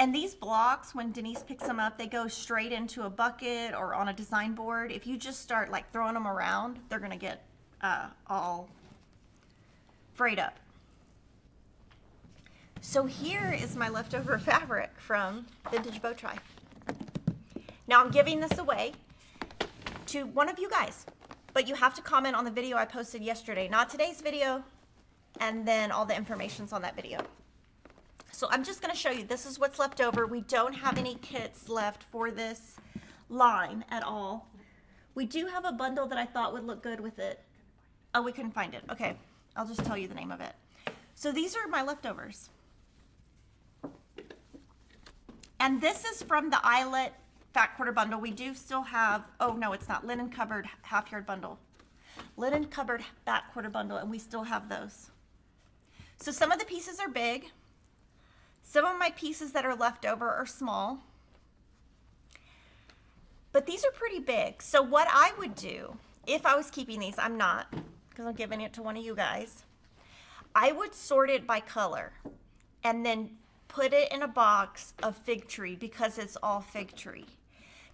And these blocks, when Denise picks them up, they go straight into a bucket or on a design board. If you just start like throwing them around, they're gonna get all frayed up. So here is my leftover fabric from Vintage Bow Tie. Now I'm giving this away to one of you guys, but you have to comment on the video I posted yesterday, not today's video, and then all the information's on that video. So I'm just gonna show you, this is what's left over. We don't have any kits left for this line at all. We do have a bundle that I thought would look good with it. Oh, we couldn't find it. Okay, I'll just tell you the name of it. So these are my leftovers. And this is from the eyelet fat quarter bundle. We do still have, oh no, it's not, linen covered half yard bundle. Linen covered fat quarter bundle, and we still have those. So some of the pieces are big. Some of my pieces that are left over are small. But these are pretty big. So what I would do, if I was keeping these, I'm not, because I'm giving it to one of you guys. I would sort it by color and then put it in a box of fig tree because it's all fig tree.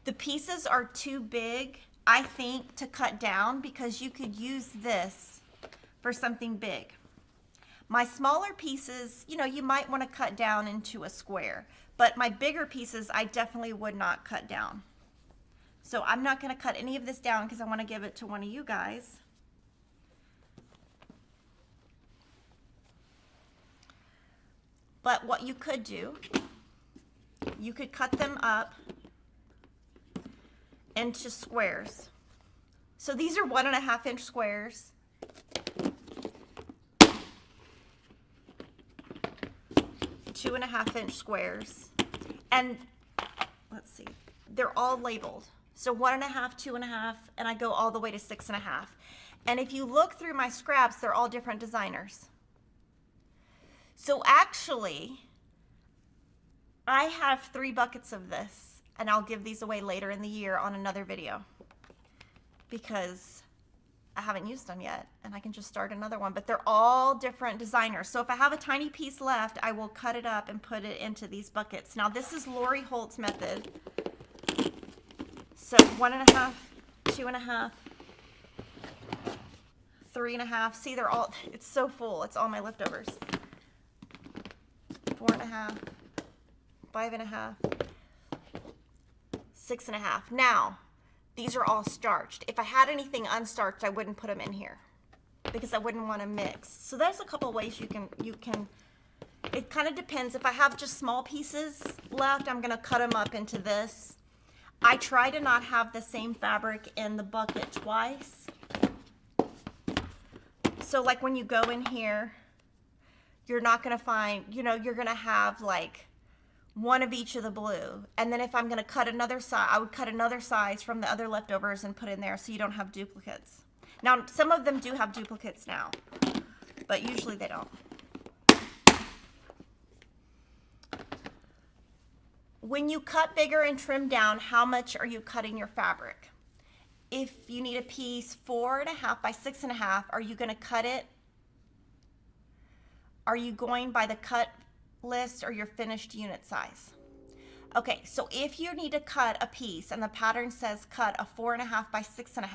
The pieces are too big, I think, to cut down because you could use this for something big. My smaller pieces, you know, you might want to cut down into a square, but my bigger pieces, I definitely would not cut down. So I'm not going to cut any of this down because I want to give it to one of you guys. But what you could do, you could cut them up into squares. So these are 1.5 inch squares. Two 2.5 inch squares. And let's see, they're all labeled. So 1.5, 2.5, and I go all the way to 6.5. And if you look through my scraps, they're all different designers. So actually, I have 3 buckets of this, and I'll give these away later in the year on another video because I haven't used them yet, and I can just start another one, but they're all different designers. So if I have a tiny piece left, I will cut it up and put it into these buckets. Now this is Lori Holt's method. So 1.5, 2.5, 3.5. See, they're all, it's so full. It's all my leftovers. 4.5, 5.5, 6.5. Now, these are all starched. If I had anything unstarched, I wouldn't put them in here because I wouldn't want to mix. So there's a couple ways you can, it kind of depends. If I have just small pieces left, I'm going to cut them up into this. I try to not have the same fabric in the bucket twice. So like when you go in here, you're not going to find, you know, you're going to have like one of each of the blue. And then if I'm going to cut another size, I would cut another size from the other leftovers and put in there so you don't have duplicates. Now, some of them do have duplicates now, but usually they don't. When you cut bigger and trim down, how much are you cutting your fabric? If you need a piece 4.5 by 6.5, are you going to cut it? Are you going by the cut list or your finished unit size? Okay, so if you need to cut a piece and the pattern says cut a 4.5 by 6.5,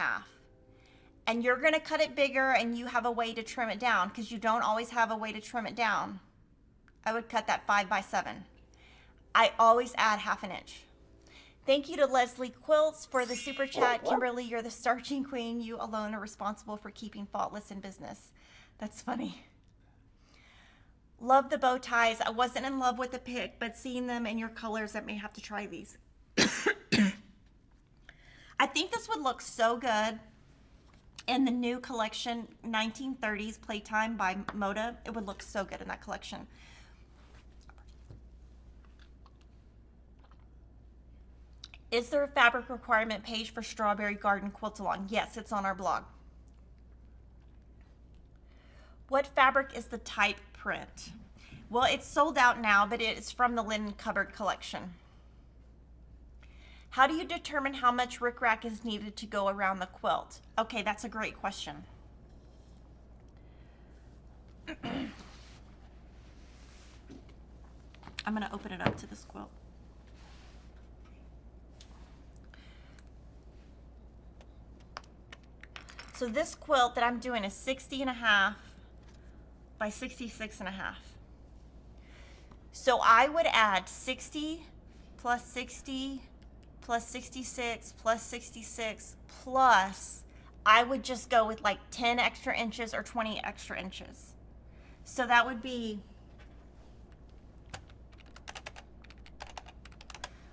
and you're going to cut it bigger and you have a way to trim it down because you don't always have a way to trim it down, I would cut that 5 by 7. I always add 1/2 inch. Thank you to Leslie Quilts for the super chat. Kimberly, you're the starching queen. You alone are responsible for keeping Faultless in business. That's funny. Love the bow ties. I wasn't in love with the pick, but seeing them in your colors, I may have to try these. I think this would look so good in the new collection, 1930s Playtime by Moda. It would look so good in that collection. Is there a fabric requirement page for Strawberry Garden Quilt Along? Yes, it's on our blog. What fabric is the type print? Well, it's sold out now, but it's from the Linen Cupboard collection. How do you determine how much rickrack is needed to go around the quilt? Okay, that's a great question. I'm gonna open it up to this quilt. So this quilt that I'm doing is 60.5 by 66.5. So I would add 60 plus 60 plus 66 plus 66 plus, I would just go with like 10 extra inches or 20 extra inches. So that would be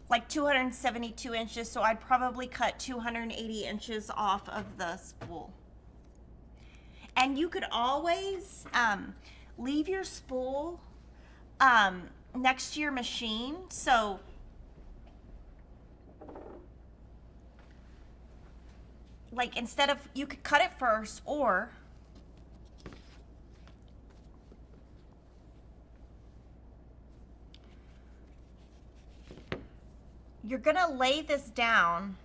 like 272 inches, so I'd probably cut 280 inches off of the spool. And you could always leave your spool next to your machine, so like instead of, you could cut it first, or you're gonna lay this down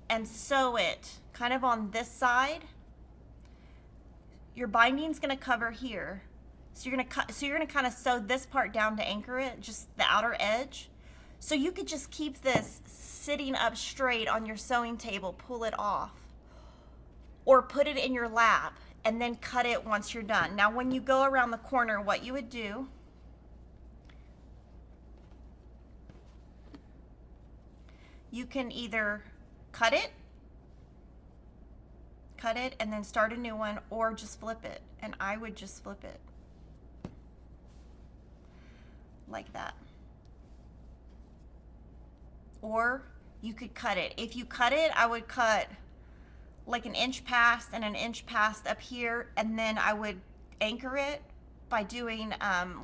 and sew it kind of on this side. Your binding's gonna cover here. So you're gonna kind of sew this part down to anchor it, just the outer edge. So you could just keep this sitting up straight on your sewing table, pull it off, or put it in your lap and then cut it once you're done. Now when you go around the corner, what you would do, you can either cut it and then start a new one, or just flip it. And I would just flip it like that. Or you could cut it. If you cut it, I would cut like an inch past and an inch past up here, and then I would anchor it by doing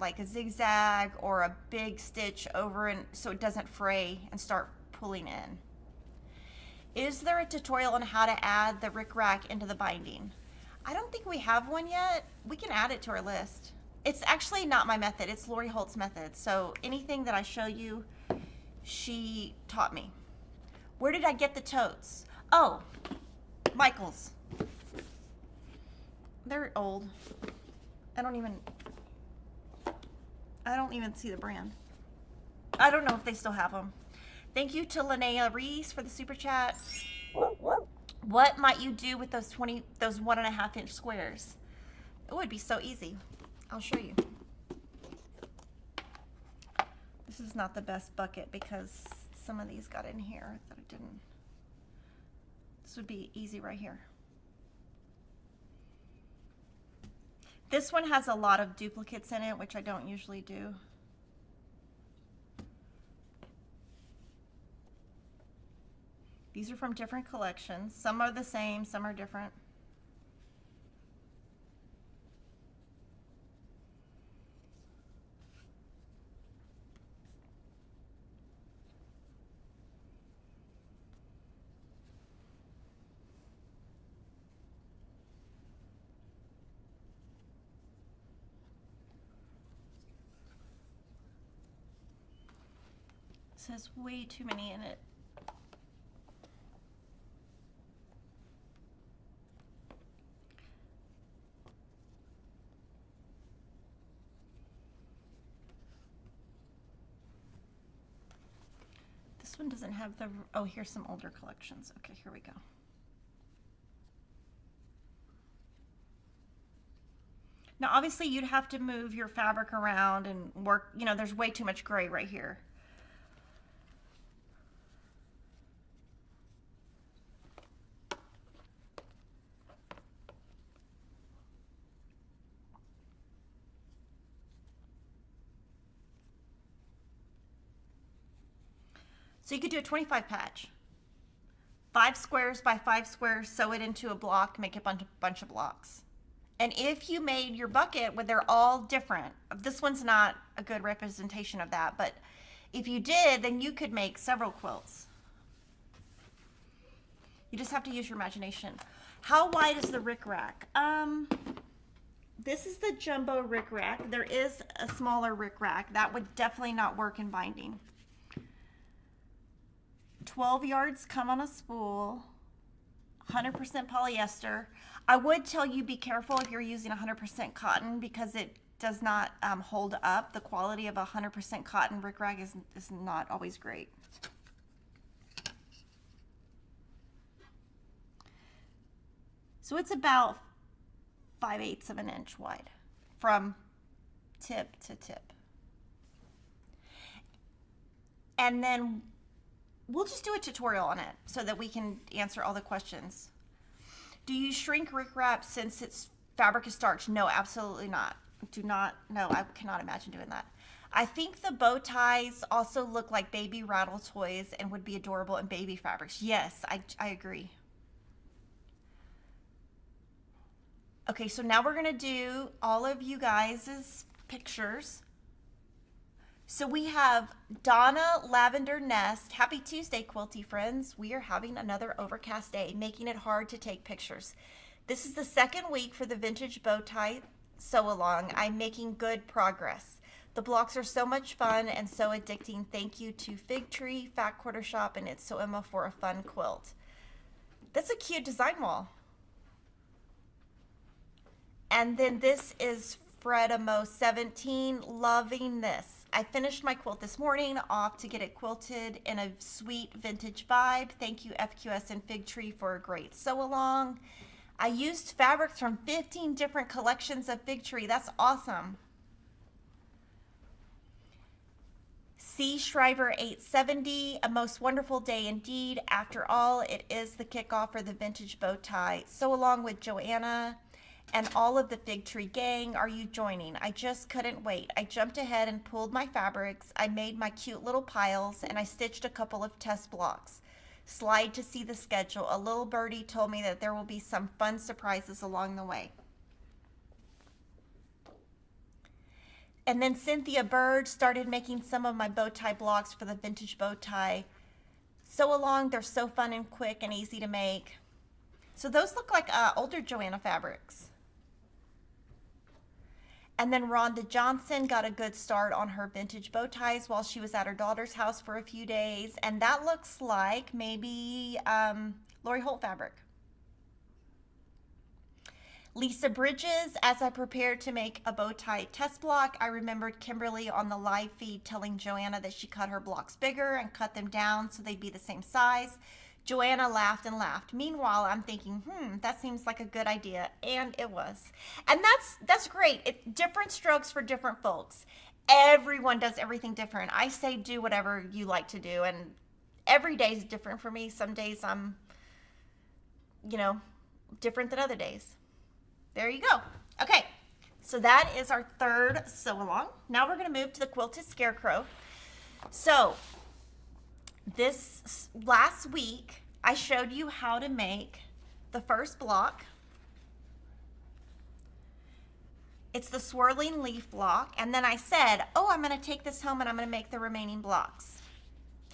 like a zigzag or a big stitch over, and so it doesn't fray, and start pulling in. Is there a tutorial on how to add the rickrack into the binding? I don't think we have one yet. We can add it to our list. It's actually not my method, it's Lori Holt's method. So anything that I show you, she taught me. Where did I get the totes? Oh, Michael's. They're old. I don't even see the brand. I don't know if they still have them. Thank you to Linnea Reese for the super chat. What might you do with those 1.5 inch squares? It would be so easy. I'll show you. This is not the best bucket because some of these got in here that I didn't. This would be easy right here. This one has a lot of duplicates in it, which I don't usually do. These are from different collections. Some are the same, some are different. It says way too many in it. This one doesn't have the, oh, here's some older collections. Okay, here we go. Now, obviously, you'd have to move your fabric around and work, you know, there's way too much gray right here. So you could do a 25 patch. 5 squares by 5 squares, sew it into a block, make a bunch of blocks. And if you made your bucket where they're all different, this one's not a good representation of that, but if you did, then you could make several quilts. You just have to use your imagination. How wide is the rickrack? This is the jumbo rickrack. There is a smaller rickrack. That would definitely not work in binding. 12 yards come on a spool, 100% polyester. I would tell you be careful if you're using 100% cotton because does not hold up. The quality of 100% cotton rickrag is not always great. So it's about 5/8 of an inch wide from tip to tip. And then we'll just do a tutorial on it so that we can answer all the questions. Do you shrink rickrag since its fabric is starched? No, absolutely not. Do not, no, I cannot imagine doing that. I think the bow ties also look like baby rattle toys and would be adorable in baby fabrics. Yes, I agree. Okay, so now we're gonna do all of you guys' pictures. So we have Donna Lavender Nest. Happy Tuesday, Quilty friends. We are having another overcast day, making it hard to take pictures. This is the second week for the vintage bow tie sew along. I'm making good progress. The blocks are so much fun and so addicting. Thank you to Fig Tree, Fat Quarter Shop, and It's So Emma for a fun quilt. That's a cute design wall. And then this is Fredamo 17, loving this. I finished my quilt this morning, off to get it quilted in a sweet vintage vibe. Thank you FQS and Fig Tree for a great sew along. I used fabrics from 15 different collections of Fig Tree. That's awesome. C. Shriver 870, a most wonderful day indeed. After all, it is the kickoff for the vintage bow tie. Sew along with Joanna and all of the Fig Tree gang. Are you joining? I just couldn't wait. I jumped ahead and pulled my fabrics. I made my cute little piles and I stitched a couple of test blocks. Slide to see the schedule. A little birdie told me that there will be some fun surprises along the way. And then Cynthia Bird started making some of my bow tie blocks for the vintage bow tie sew along. They're so fun and quick and easy to make. So those look like older Joanna fabrics. And then Rhonda Johnson got a good start on her vintage bow ties while she was at her daughter's house for a few days. And that looks like maybe Lori Holt fabric. Lisa Bridges, as I prepared to make a bow tie test block, I remembered Kimberly on the live feed telling Joanna that she cut her blocks bigger and cut them down so they'd be the same size. Joanna laughed and laughed. Meanwhile, I'm thinking, that seems like a good idea. And it was. And that's great. Different strokes for different folks. Everyone does everything different. I say do whatever you like to do. And every day is different for me. Some days I'm, different than other days. There you go. Okay. So that is our third sew along. Now we're going to move to the Quilted Scarecrow. So this last week, I showed you how to make the first block. It's the swirling leaf block. And then I said, I'm going to take this home and I'm going to make the remaining blocks.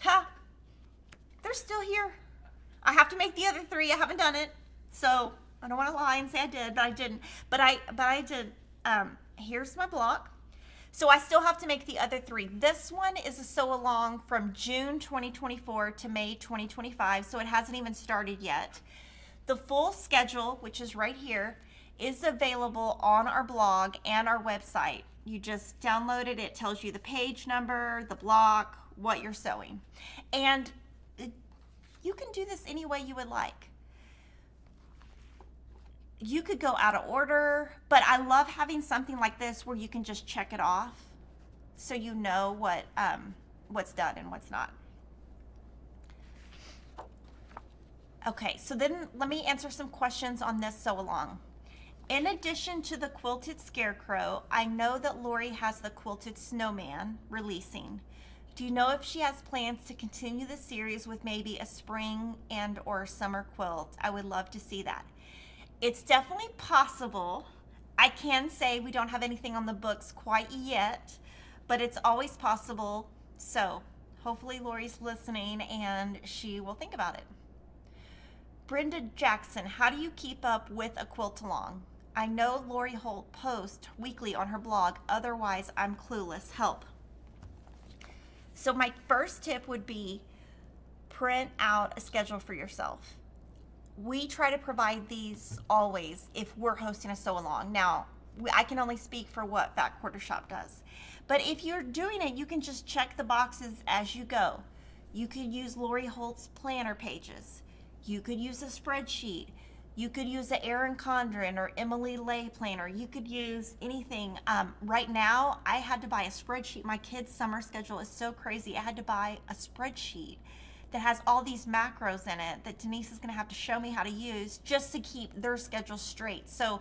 They're still here. I have to make the other three. I haven't done it. So I don't want to lie and say I did, but I didn't. But I did. Here's my block. So I still have to make the other three. This one is a sew along from June 2024 to May 2025, so it hasn't even started yet. The full schedule, which is right here, is available on our blog and our website. You just download it. It tells you the page number, the block, what you're sewing. And you can do this any way you would like. You could go out of order, but I love having something like this where you can just check it off so you know what's done and what's not. Okay, so then let me answer some questions on this sew along. In addition to the Quilted Scarecrow, I know that Lori has the Quilted Snowman releasing. Do you know if she has plans to continue the series with maybe a spring and or summer quilt? I would love to see that. It's definitely possible. I can say we don't have anything on the books quite yet, but it's always possible. So hopefully Lori's listening and she will think about it. Brenda Jackson, how do you keep up with a quilt along? I know Lori Holt posts weekly on her blog. Otherwise, I'm clueless. Help. So my first tip would be print out a schedule for yourself. We try to provide these always if we're hosting a sew along. Now, I can only speak for what Fat Quarter Shop does. But if you're doing it, you can just check the boxes as you go. You could use Lori Holt's planner pages. You could use a spreadsheet. You could use the Erin Condren or Emily Lay planner. You could use anything. Right now, I had to buy a spreadsheet. My kids' summer schedule is so crazy. I had to buy a spreadsheet that has all these macros in it that Denise is going to have to show me how to use just to keep their schedule straight. So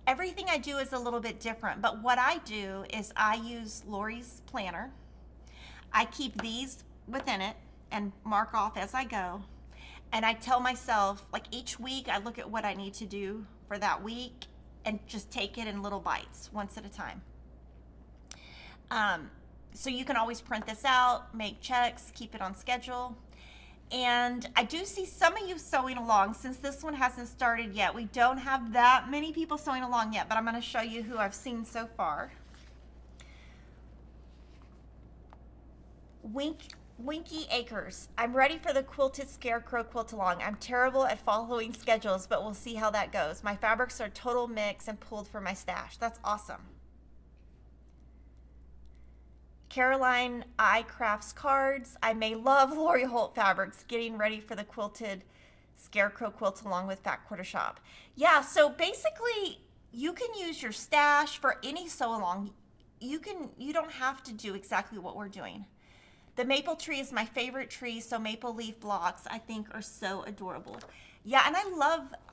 everything I do is a little bit different. But what I do is I use Lori's planner. I keep these within it and mark off as I go. And I tell myself, like each week, I look at what I need to do for that week and just take it in little bites, once at a time. So you can always print this out, make checks, keep it on schedule. And I do see some of you sewing along. Since this one hasn't started yet, we don't have that many people sewing along yet, but I'm going to show you who I've seen so far. Winky Acres. I'm ready for the Quilted Scarecrow quilt along. I'm terrible at following schedules, but we'll see how that goes. My fabrics are total mix and pulled from my stash. That's awesome. Caroline I Crafts Cards. I may love Lori Holt fabrics. Getting ready for the Quilted Scarecrow quilt along with Fat Quarter Shop. Yeah, so basically you can use your stash for any sew along. You don't have to do exactly what we're doing. The maple tree is my favorite tree, so maple leaf blocks I think are so adorable. Yeah, and I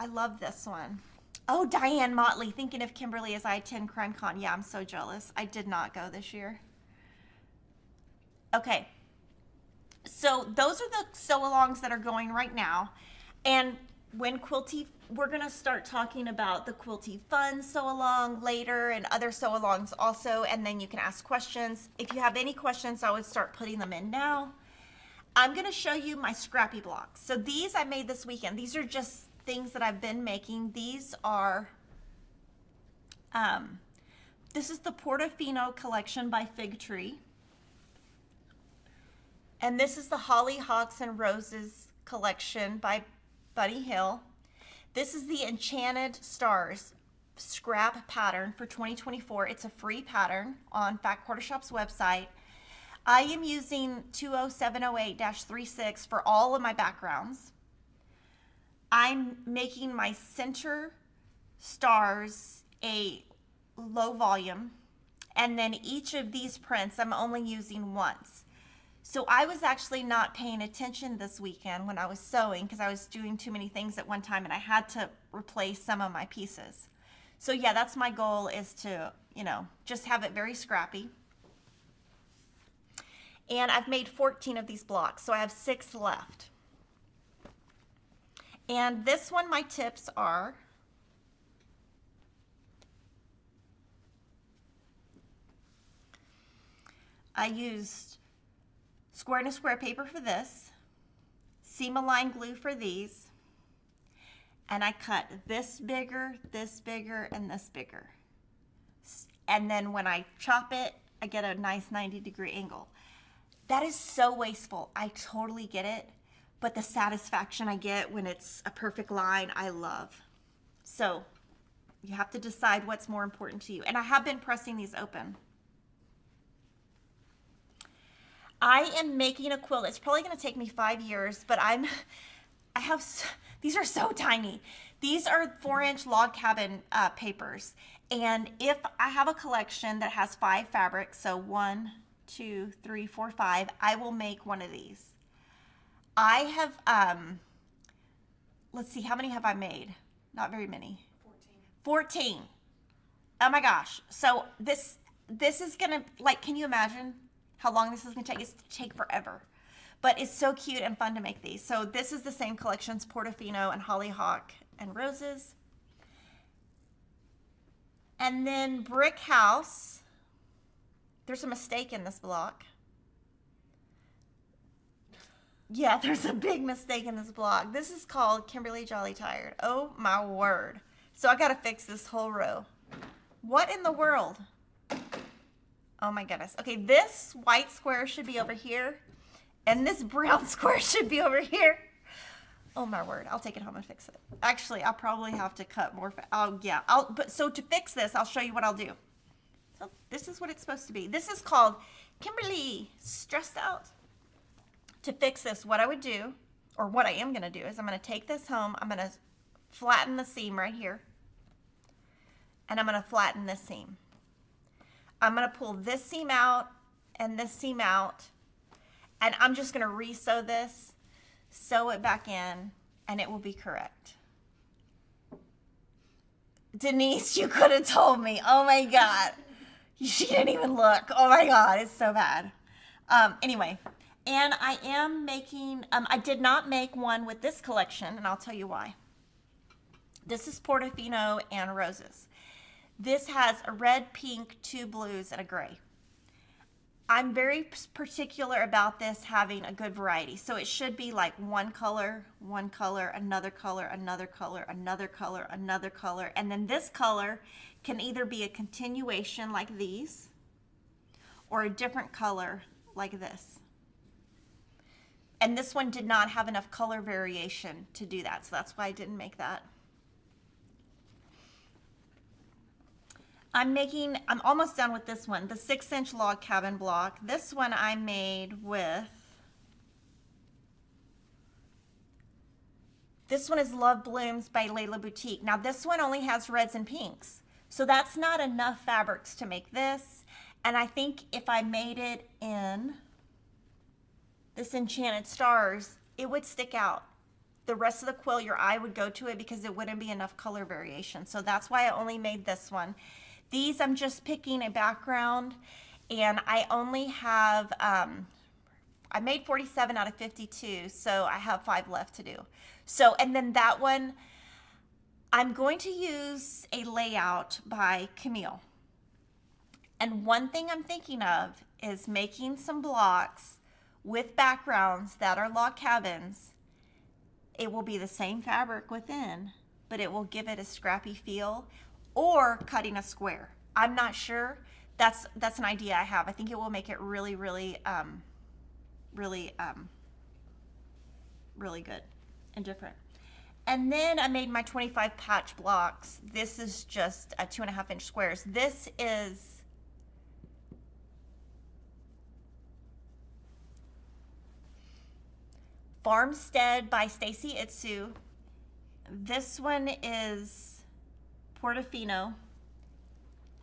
love this one. Oh, Diane Motley, thinking of Kimberly as I attend CrimeCon. Yeah, I'm so jealous. I did not go this year. Okay, so those are the sew-alongs that are going right now. And when Quilty, we're gonna start talking about the Quilty Fun sew-along later and other sew-alongs also, and then you can ask questions. If you have any questions, I would start putting them in now. I'm gonna show you my scrappy blocks. So these I made this weekend. These are just things that I've been making. These are, this is the Portofino collection by Fig Tree. And this is the Hollyhocks and Roses collection by Bunny Hill. This is the Enchanted Stars scrap pattern for 2024. It's a free pattern on Fat Quarter Shop's website. I am using 20708-36 for all of my backgrounds. I'm making my center stars a low volume, and then each of these prints I'm only using once. So I was actually not paying attention this weekend when I was sewing because I was doing too many things at one time and I had to replace some of my pieces. So yeah, that's my goal, is to, just have it very scrappy. And I've made 14 of these blocks, so I have 6 left. And this one, my tips are, I used square and a square paper for this, seam align glue for these, and I cut this bigger, and this bigger. And then when I chop it, I get a nice 90-degree angle. That is so wasteful. I totally get it, but the satisfaction I get when it's a perfect line, I love. So you have to decide what's more important to you. And I have been pressing these open. I am making a quilt. It's probably going to take me 5 years, but these are so tiny. These are 4-inch log cabin papers. And if I have a collection that has 5 fabrics, so 1, 2, 3, 4, 5, I will make one of these. I have, let's see, how many have I made? Not very many. 14. Oh my gosh. So this is going to, can you imagine how long this is going to take? It's going to take forever. But it's so cute and fun to make these. So this is the same collections, Portofino and Hollyhock and Roses. And then Brickhouse. There's a mistake in this block. Yeah, there's a big mistake in this block. This is called Kimberly Jolly Tired. Oh my word. So I got to fix this whole row. What in the world? Oh my goodness. Okay, this white square should be over here, and this brown square should be over here. Oh my word, I'll take it home and fix it. Actually, I'll probably have to cut more. Oh yeah, but so to fix this, I'll show you what I'll do. So this is what it's supposed to be. This is called Kimberly Stressed Out. To fix this, what I would do, or what I am gonna do, is I'm gonna take this home, I'm gonna flatten the seam right here, and I'm gonna flatten this seam. I'm gonna pull this seam out and this seam out, and I'm just gonna re-sew this, sew it back in, and it will be correct. Denise, you could have told me. Oh my God. She didn't even look. Oh my God, it's so bad. Anyway, and I am making, I did not make one with this collection, and I'll tell you why. This is Portofino and Roses. This has a red, pink, 2 blues, and a gray. I'm very particular about this having a good variety. So it should be like one color, another color, another color, another color, another color. And then this color can either be a continuation like these or a different color like this. And this one did not have enough color variation to do that. So that's why I didn't make that. I'm almost done with this one, the 6-inch log cabin block. This one I made with, this one is Love Blooms by Layla Boutique. Now this one only has reds and pinks. So that's not enough fabrics to make this. And I think if I made it in this Enchanted Stars, it would stick out. The rest of the quilt, your eye would go to it because it wouldn't be enough color variation. So that's why I only made this one. These, I'm just picking a background, and I only have, I made 47 out of 52, so I have 5 left to do. So, and then that one, I'm going to use a layout by Camille. And one thing I'm thinking of is making some blocks with backgrounds that are log cabins. It will be the same fabric within, but it will give it a scrappy feel. Or cutting a square. I'm not sure. That's an idea I have. I think it will make it really, really, really good and different. And then I made my 25 patch blocks. This is just a 2.5-inch squares. This is Farmstead by Stacy Itsu. This one is Portofino.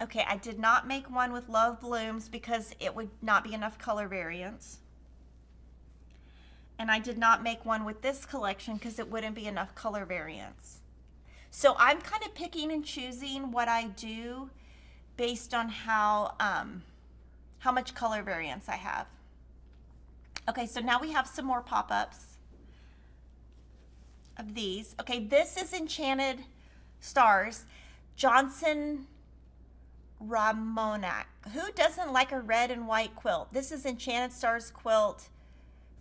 Okay, I did not make one with Love Blooms because it would not be enough color variance. And I did not make one with this collection because it wouldn't be enough color variance. So I'm kind of picking and choosing what I do based on how much color variance I have. Okay, so now we have some more pop-ups of these. Okay, this is Enchanted Stars. Johnson Ramonak. Who doesn't like a red and white quilt? This is Enchanted Stars quilt,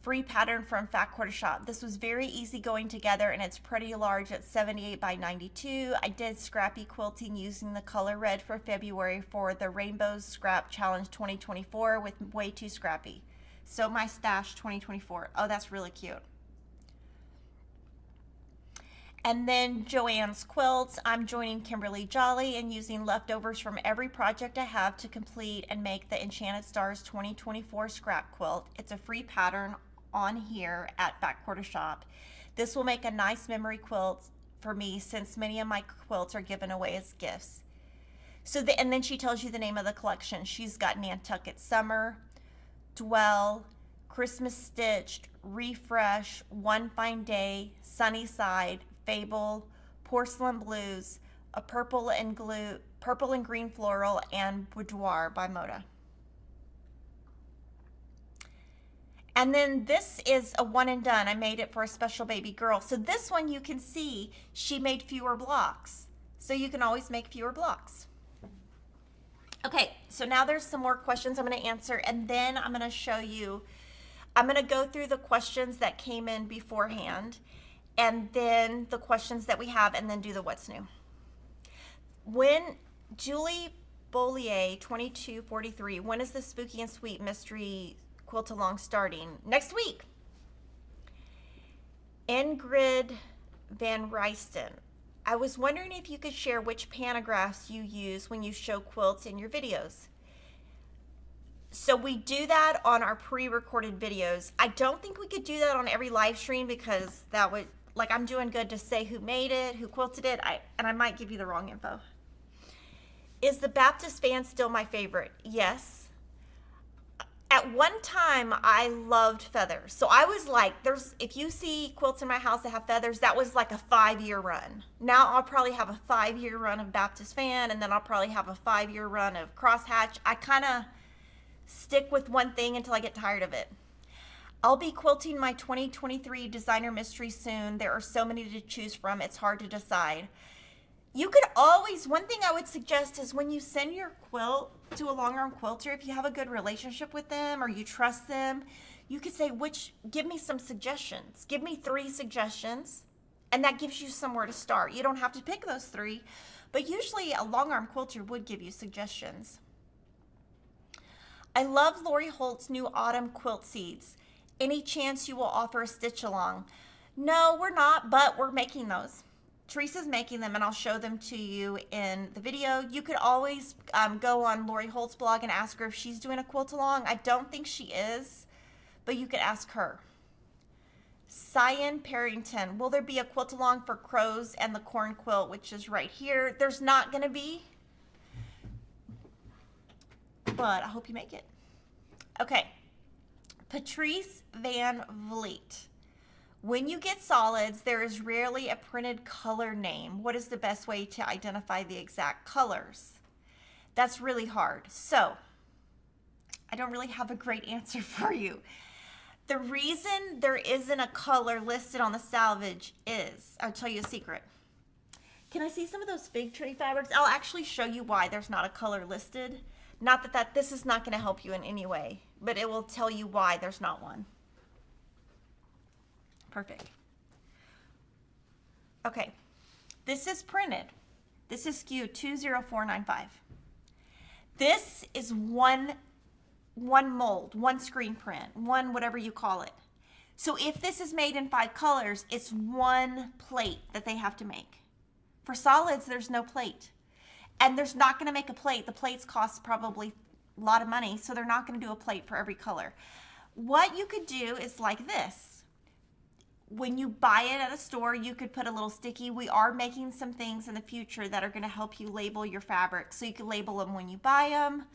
free pattern from Fat Quarter Shop. This was very easy going together, and it's pretty large at 78 by 92. I did scrappy quilting using the color red for February for the Rainbows Scrap Challenge 2024 with Way Too Scrappy. So my stash 2024. Oh, that's really cute. And then Joanne's Quilts. I'm joining Kimberly Jolly and using leftovers from every project I have to complete and make the Enchanted Stars 2024 scrap quilt. It's a free pattern on here at Fat Quarter Shop. This will make a nice memory quilt for me since many of my quilts are given away as gifts. So and then she tells you the name of the collection. She's got Nantucket Summer, Dwell, Christmas Stitched, Refresh, One Fine Day, Sunny Side, Fable, Porcelain Blues, a purple and green floral, and Boudoir by Moda. And then this is a one and done. I made it for a special baby girl. So this one you can see she made fewer blocks. So you can always make fewer blocks. Okay, so now there's some more questions I'm going to answer, and then I'm going to show you, I'm going to go through the questions that came in beforehand, and then the questions that we have, and then do the what's new. When Julie Bollier 2243, when is the Spooky and Sweet Mystery Quilt Along starting? Next week. Ingrid Van Ryston. I was wondering if you could share which panographs you use when you show quilts in your videos. So we do that on our pre-recorded videos. I don't think we could do that on every live stream because that would, like, I'm doing good to say who made it, who quilted it, and I might give you the wrong info. Is the Baptist fan still my favorite? Yes. At one time, I loved feathers. So I was like, if you see quilts in my house that have feathers, that was like a 5-year run. Now I'll probably have a 5-year run of Baptist fan, and then I'll probably have a 5-year run of crosshatch. I kind of stick with one thing until I get tired of it. I'll be quilting my 2023 designer mystery soon. There are so many to choose from, it's hard to decide. You could always, one thing I would suggest is when you send your quilt to a long arm quilter, if you have a good relationship with them or you trust them, you could say, give me some suggestions. Give me 3 suggestions, and that gives you somewhere to start. You don't have to pick those 3, but usually a long arm quilter would give you suggestions. I love Lori Holt's new autumn quilt seeds. Any chance you will offer a stitch along? No, we're not, but we're making those. Teresa's making them, and I'll show them to you in the video. You could always go on Lori Holt's blog and ask her if she's doing a quilt along. I don't think she is, but you could ask her. Cyan Parrington, will there be a quilt along for crows and the corn quilt, which is right here? There's not going to be, but I hope you make it. Okay, Patrice Van Vliet. When you get solids, there is rarely a printed color name. What is the best way to identify the exact colors? That's really hard. So, I don't really have a great answer for you. The reason there isn't a color listed on the salvage is, I'll tell you a secret. Can I see some of those fig tree fabrics? I'll actually show you why there's not a color listed. Not that this is not going to help you in any way, but it will tell you why there's not one. Perfect. Okay, this is printed. This is SKU 20495. This is one mold, one screen print, one whatever you call it. So if this is made in 5 colors, it's one plate that they have to make. For solids, there's no plate. And there's not going to make a plate. The plates cost probably a lot of money, so they're not going to do a plate for every color. What you could do is like this. When you buy it at a store, you could put a little sticky. We are making some things in the future that are going to help you label your fabrics, so you can label them when you buy them.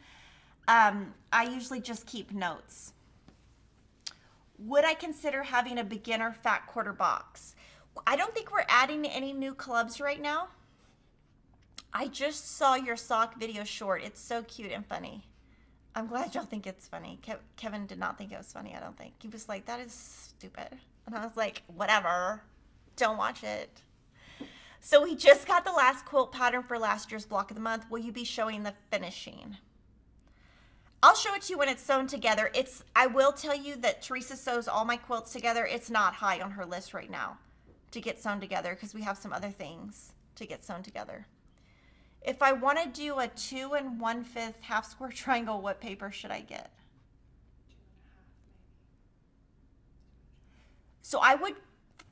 I usually just keep notes. Would I consider having a beginner fat quarter box? I don't think we're adding any new clubs right now. I just saw your sock video short. It's so cute and funny. I'm glad y'all think it's funny. Kevin did not think it was funny, I don't think. He was like, that is stupid. And I was like, whatever, don't watch it. So we just got the last quilt pattern for last year's block of the month. Will you be showing the finishing? I'll show it to you when it's sewn together. I will tell you that Teresa sews all my quilts together. It's not high on her list right now to get sewn together because we have some other things to get sewn together. If I want to do a 2 1/5 half square triangle, what paper should I get? So I would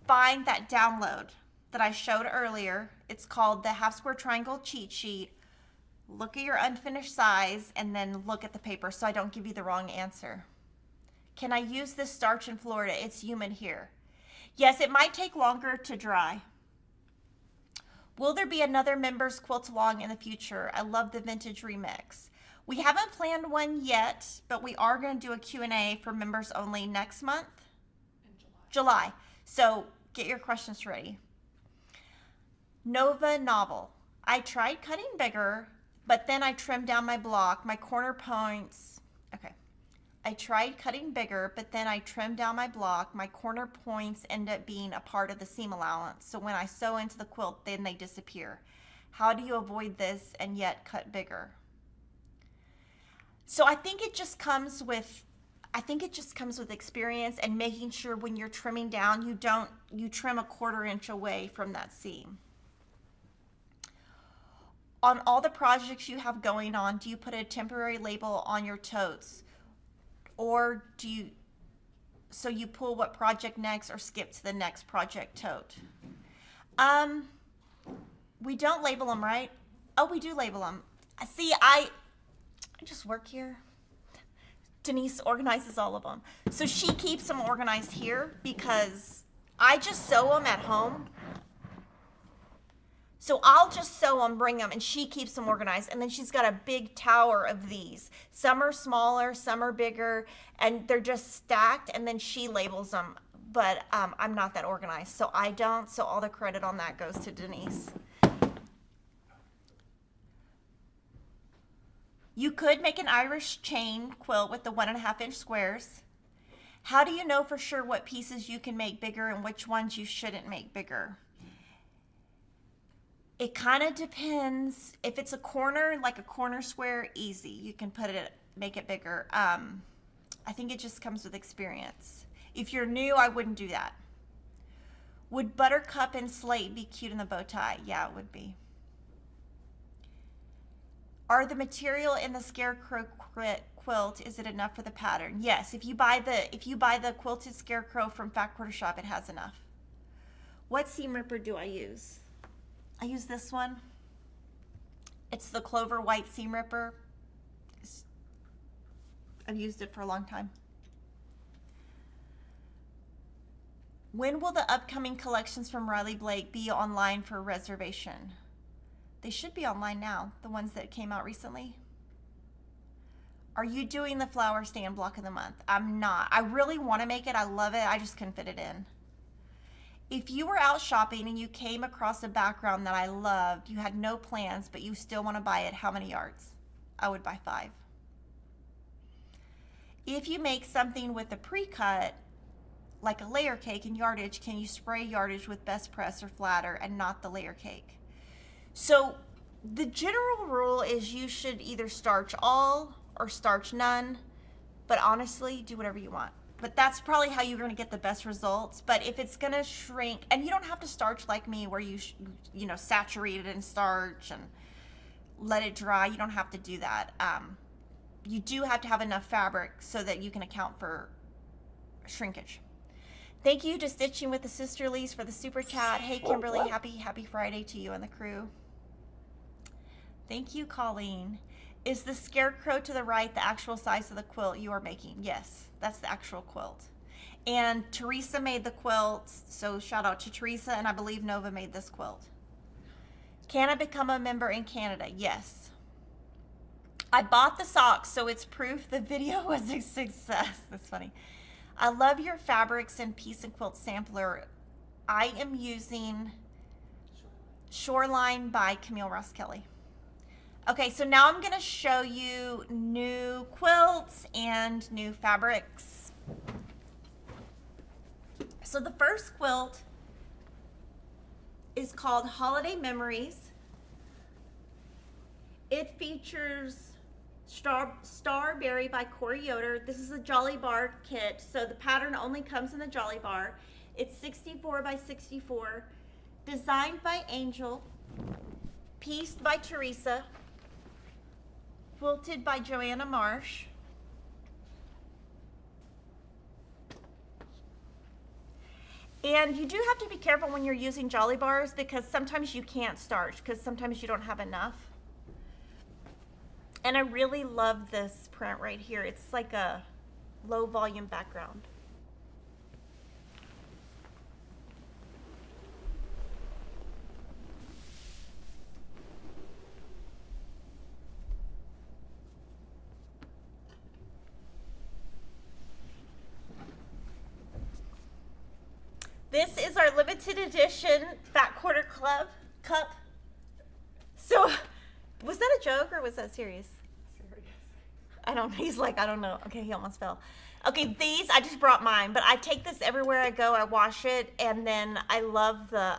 find that download that I showed earlier. It's called the Half Square Triangle Cheat Sheet. Look at your unfinished size and then look at the paper so I don't give you the wrong answer. Can I use this starch in Florida? It's humid here. Yes, it might take longer to dry. Will there be another members quilt along in the future? I love the vintage remix. We haven't planned one yet, but we are going to do a Q&A for members only next month. July. So get your questions ready. Nova Novel. I tried cutting bigger, but then I trimmed down my block, my corner points. Okay. I tried cutting bigger, but then I trimmed down my block. My corner points end up being a part of the seam allowance. So when I sew into the quilt, then they disappear. How do you avoid this and yet cut bigger? So I think it just comes with experience and making sure when you're trimming down, you trim a 1/4 inch away from that seam. On all the projects you have going on, do you put a temporary label on your totes? Or do you so you pull what project next or skip to the next project tote. We don't label them, right? Oh, we do label them. See, I just work here. Denise organizes all of them. So she keeps them organized here because I just sew them at home. So I'll just sew them, bring them, and she keeps them organized. And then she's got a big tower of these. Some are smaller, some are bigger, and they're just stacked, and then she labels them. But I'm not that organized, so I don't. So all the credit on that goes to Denise. You could make an Irish chain quilt with the 1.5-inch squares. How do you know for sure what pieces you can make bigger and which ones you shouldn't make bigger? It kind of depends. If it's a corner, like a corner square, easy. You can make it bigger. I think it just comes with experience. If you're new, I wouldn't do that. Would buttercup and slate be cute in the bow tie? Yeah, it would be. Are the material in the Scarecrow quilt, is it enough for the pattern? Yes, if you buy the Quilted Scarecrow from Fat Quarter Shop, it has enough. What seam ripper do I use? I use this one. It's the Clover White seam ripper. I've used it for a long time. When will the upcoming collections from Riley Blake be online for reservation? They should be online now, the ones that came out recently. Are you doing the flower stand block of the month? I'm not. I really want to make it. I love it. I just couldn't fit it in. If you were out shopping and you came across a background that I loved, you had no plans, but you still want to buy it, how many yards? I would buy 5. If you make something with a pre-cut, like a layer cake and yardage, can you spray yardage with best press or flatter and not the layer cake? So the general rule is you should either starch all or starch none, but honestly, do whatever you want. But that's probably how you're going to get the best results. But if it's going to shrink, and you don't have to starch like me where you saturate it in starch and let it dry. You don't have to do that. You do have to have enough fabric so that you can account for shrinkage. Thank you to Stitching with the Sisterlies for the super chat. Hey, Kimberly, happy Friday to you and the crew. Thank you, Colleen. Is the Scarecrow to the right the actual size of the quilt you are making? Yes, that's the actual quilt. And Teresa made the quilt, so shout out to Teresa, and I believe Nova made this quilt. Can I become a member in Canada? Yes. I bought the socks, so it's proof the video was a success. That's funny. I love your fabrics and piece and quilt sampler. I am using Shoreline by Camille Ross Kelly. Okay, so now I'm gonna show you new quilts and new fabrics. So the first quilt is called Holiday Memories. It features Starberry by Corey Yoder. This is a Jolly Bar kit, so the pattern only comes in the Jolly Bar. It's 64 by 64, designed by Angel, pieced by Teresa, quilted by Joanna Marsh. And you do have to be careful when you're using Jolly Bars because sometimes you can't starch because sometimes you don't have enough. And I really love this print right here. It's like a low volume background. This is our limited edition Fat Quarter Club cup. So, was that a joke or was that serious? Serious. I don't, he's like, I don't know. Okay, he almost fell. Okay, these, I just brought mine, but I take this everywhere I go. I wash it, and then I love the,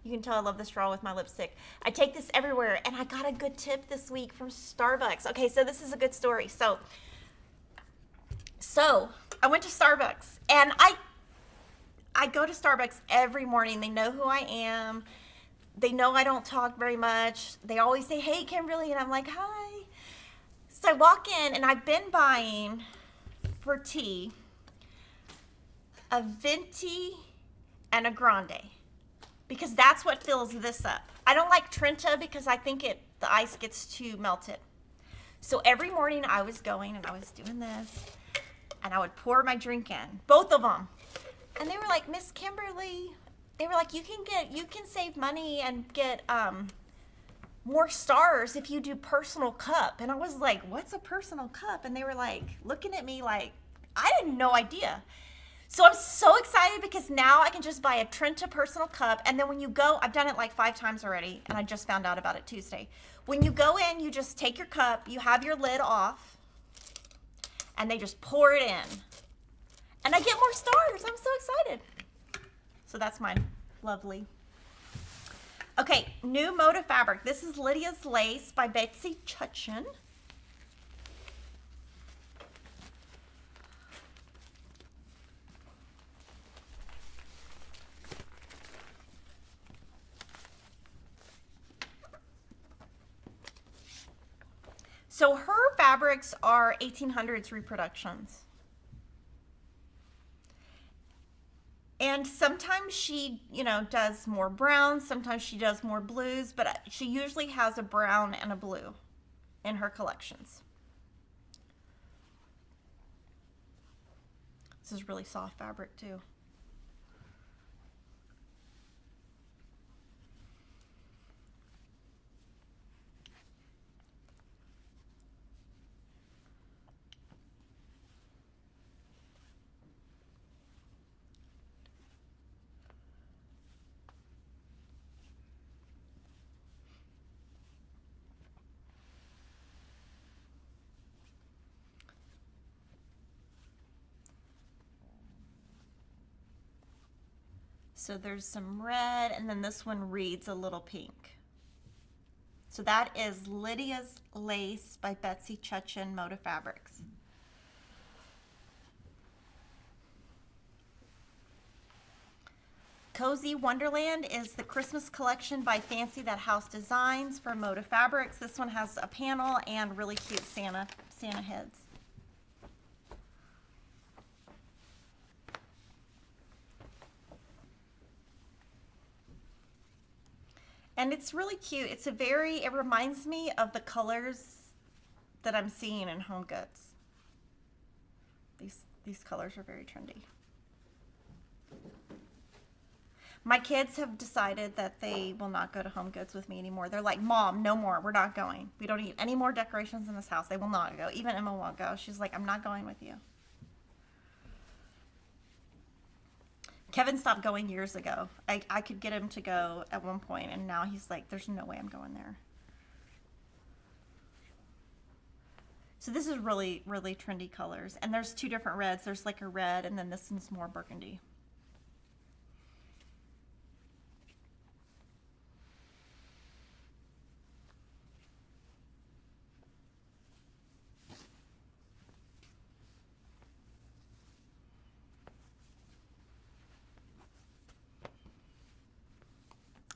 you can tell I love the straw with my lipstick. I take this everywhere, and I got a good tip this week from Starbucks. Okay, so this is a good story. So I went to Starbucks, and I go to Starbucks every morning. They know who I am. They know I don't talk very much. They always say, hey, Kimberly, and I'm like, hi. So I walk in, and I've been buying for tea a venti, and a grande, because that's what fills this up. I don't like Trenta because I think the ice gets too melted. So every morning I was going and I was doing this, and I would pour my drink in, both of them. And they were like, Miss Kimberly, they were like, you can save money and get more stars if you do personal cup. And I was like, what's a personal cup? And they were like looking at me like I had no idea. So I'm so excited because now I can just buy a Trenta personal cup, and then when you go, I've done it like 5 times already, and I just found out about it Tuesday. When you go in, you just take your cup, you have your lid off, and they just pour it in. And I get more stars. I'm so excited. So that's mine. Lovely. Okay, new motive fabric. This is Lydia's Lace by Betsy Chutchin. So her fabrics are 1800s reproductions. And sometimes she, does more browns, sometimes she does more blues, but she usually has a brown and a blue in her collections. This is really soft fabric too. So there's some red, and then this one reads a little pink. So that is Lydia's Lace by Betsy Chutchin Motive Fabrics. Cozy Wonderland is the Christmas collection by Fancy That House Designs for Motive Fabrics. This one has a panel and really cute Santa heads. And it's really cute. It reminds me of the colors that I'm seeing in Home Goods. These colors are very trendy. My kids have decided that they will not go to Home Goods with me anymore. They're like, Mom, no more. We're not going. We don't need any more decorations in this house. They will not go. Even Emma won't go. She's like, I'm not going with you. Kevin stopped going years ago. I could get him to go at one point, and now he's like, there's no way I'm going there. So this is really, really trendy colors. And there's 2 different reds. There's like a red, and then this one's more burgundy.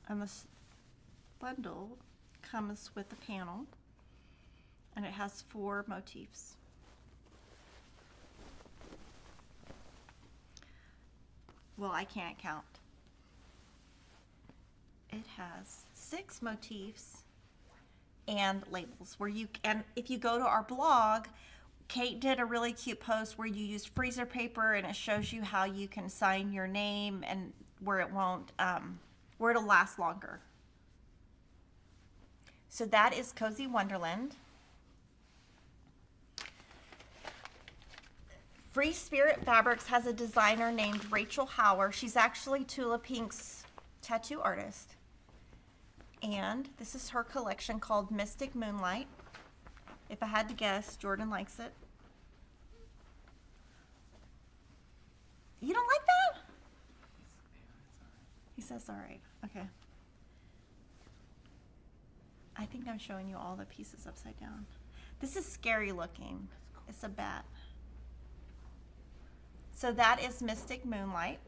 And this bundle comes with a panel, and it has 4 motifs. Well, I can't count. It has 6 motifs and labels and if you go to our blog, Kate did a really cute post where you use freezer paper, and it shows you how you can sign your name and where it won't where it'll last longer. So that is Cozy Wonderland. Free Spirit Fabrics has a designer named Rachel Hauer. She's actually Tula Pink's tattoo artist. And this is her collection called Mystic Moonlight. If I had to guess, Jordan likes it. You don't like that? He says all right. Okay. I think I'm showing you all the pieces upside down. This is scary looking. It's a bat. So that is Mystic Moonlight.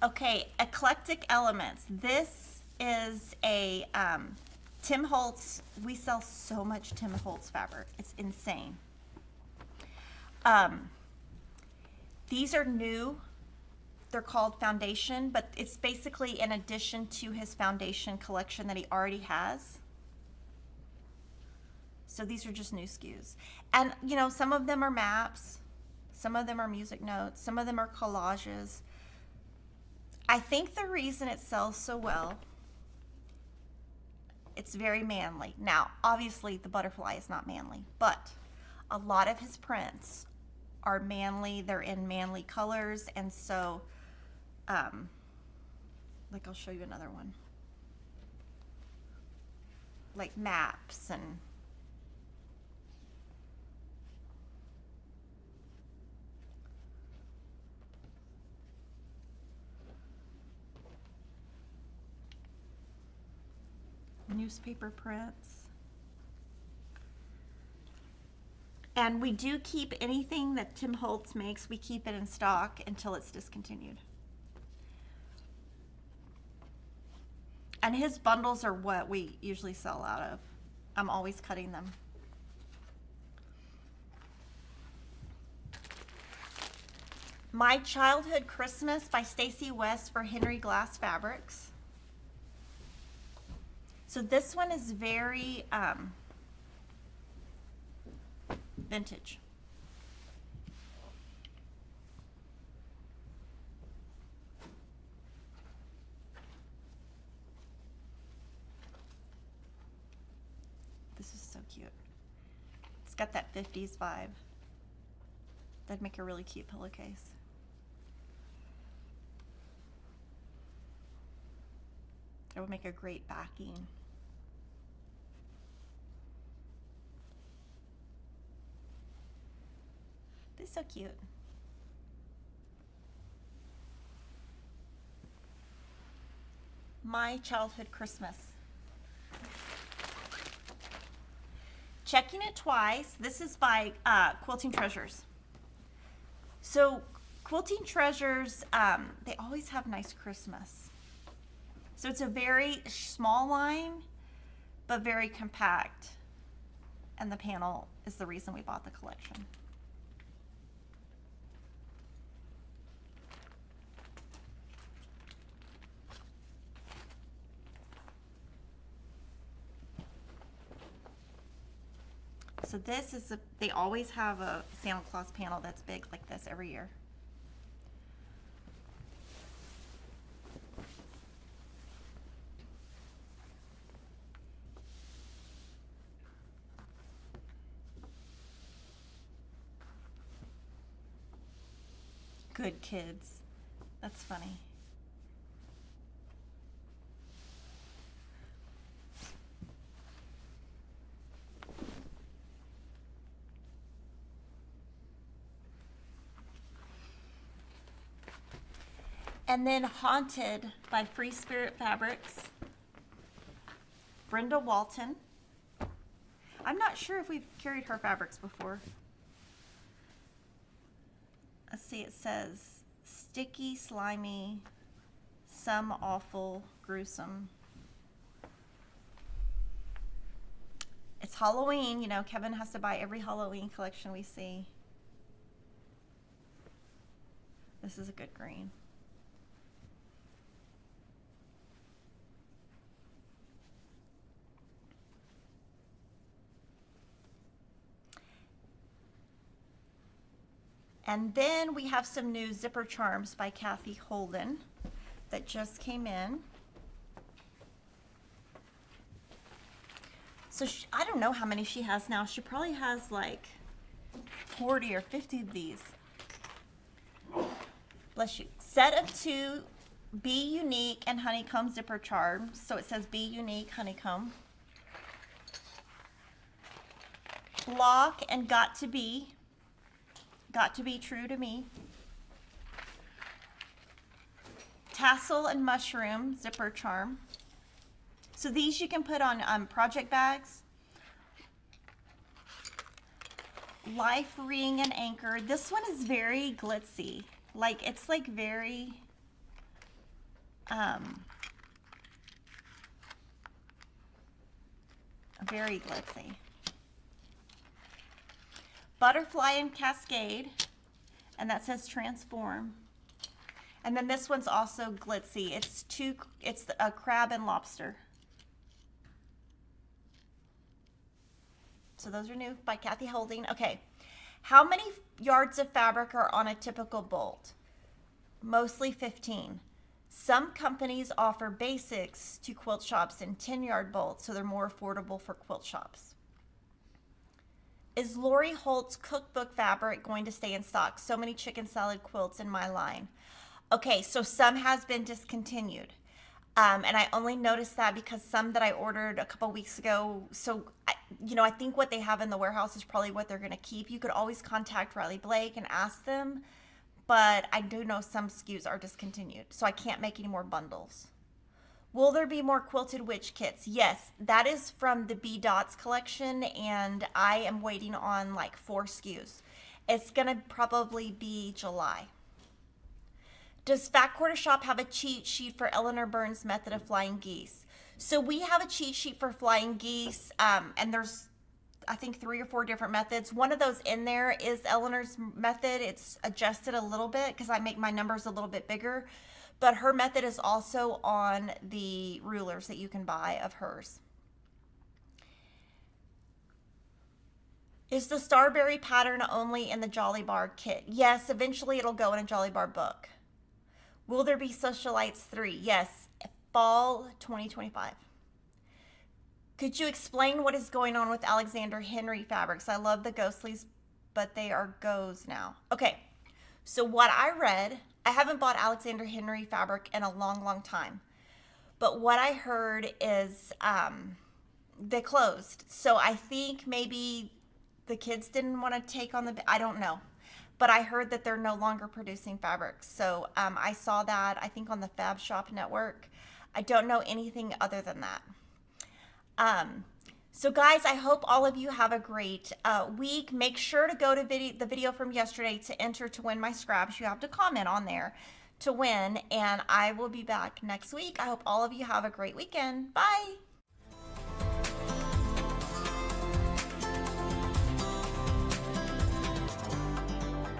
Okay, Eclectic Elements. This is a Tim Holtz. We sell so much Tim Holtz fabric. It's insane. These are new. They're called Foundation, but it's basically in addition to his foundation collection that he already has. So these are just new SKUs. And, you know, some of them are maps, some of them are music notes, some of them are collages. I think the reason it sells so well, it's very manly. Now, obviously, the butterfly is not manly, but a lot of his prints are manly. They're in manly colors, and so, like, I'll show you another one. Like maps and newspaper prints. And we do keep anything that Tim Holtz makes, we keep it in stock until it's discontinued. And his bundles are what we usually sell out of. I'm always cutting them. My Childhood Christmas by Stacy West for Henry Glass Fabrics. So this one is very vintage. This is so cute. It's got that 50s vibe. That'd make a really cute pillowcase. It would make a great backing. This is so cute. My Childhood Christmas. Checking It Twice. This is by Quilting Treasures. So Quilting Treasures, they always have nice Christmas. So it's a very small line, but very compact. And the panel is the reason we bought the collection. So this is they always have a Santa Claus panel that's big like this every year. Good kids. That's funny. And then Haunted by Free Spirit Fabrics. Brenda Walton. I'm not sure if we've carried her fabrics before. Let's see, it says sticky, slimy, some awful, gruesome. It's Halloween, you know, Kevin has to buy every Halloween collection we see. This is a good green. And then we have some new zipper charms by Kathy Holden that just came in. So I don't know how many she has now. She probably has like 40 or 50 of these. Bless you. Set of 2 Be Unique and Honeycomb zipper charms. So it says Be Unique Honeycomb. Block and Got to Be True to Me. Tassel and Mushroom zipper charm. So these you can put on project bags. Life Ring and Anchor. This one is very glitzy. Like, it's like very very glitzy. Butterfly and Cascade, and that says Transform. And then this one's also glitzy. It's a crab and lobster. So those are new by Kathy Holding. Okay, how many yards of fabric are on a typical bolt? Mostly 15. Some companies offer basics to quilt shops in 10-yard bolts, so they're more affordable for quilt shops. Is Lori Holt's cookbook fabric going to stay in stock? So many chicken salad quilts in my line. Okay, so some has been discontinued. And I only noticed that because some that I ordered a couple weeks ago, I think what they have in the warehouse is probably what they're going to keep. You could always contact Riley Blake and ask them, but I do know some SKUs are discontinued, so I can't make any more bundles. Will there be more Quilted Witch kits? Yes, that is from the B Dots collection, and I am waiting on like 4 SKUs. It's going to probably be July. Does Fat Quarter Shop have a cheat sheet for Eleanor Burns' method of flying geese? So we have a cheat sheet for flying geese, and there's, I think, 3 or 4 different methods. One of those in there is Eleanor's method. It's adjusted a little bit because I make my numbers a little bit bigger. But her method is also on the rulers that you can buy of hers. Is the Starberry pattern only in the Jolly Bar kit? Yes, eventually it'll go in a Jolly Bar book. Will there be Socialites 3? Yes, fall 2025. Could you explain what is going on with Alexander Henry fabrics? I love the ghostlies, but they are goes now. Okay, so what I read, I haven't bought Alexander Henry fabric in a long, long time. But what I heard is they closed. So I think maybe the kids didn't want to take on I don't know. But I heard that they're no longer producing fabrics. So I saw that, I think, on the Fab Shop Network. I don't know anything other than that. So guys, I hope all of you have a great week. Make sure to go to the video from yesterday to enter to win my scraps. You have to comment on there to win. And I will be back next week. I hope all of you have a great weekend. Bye.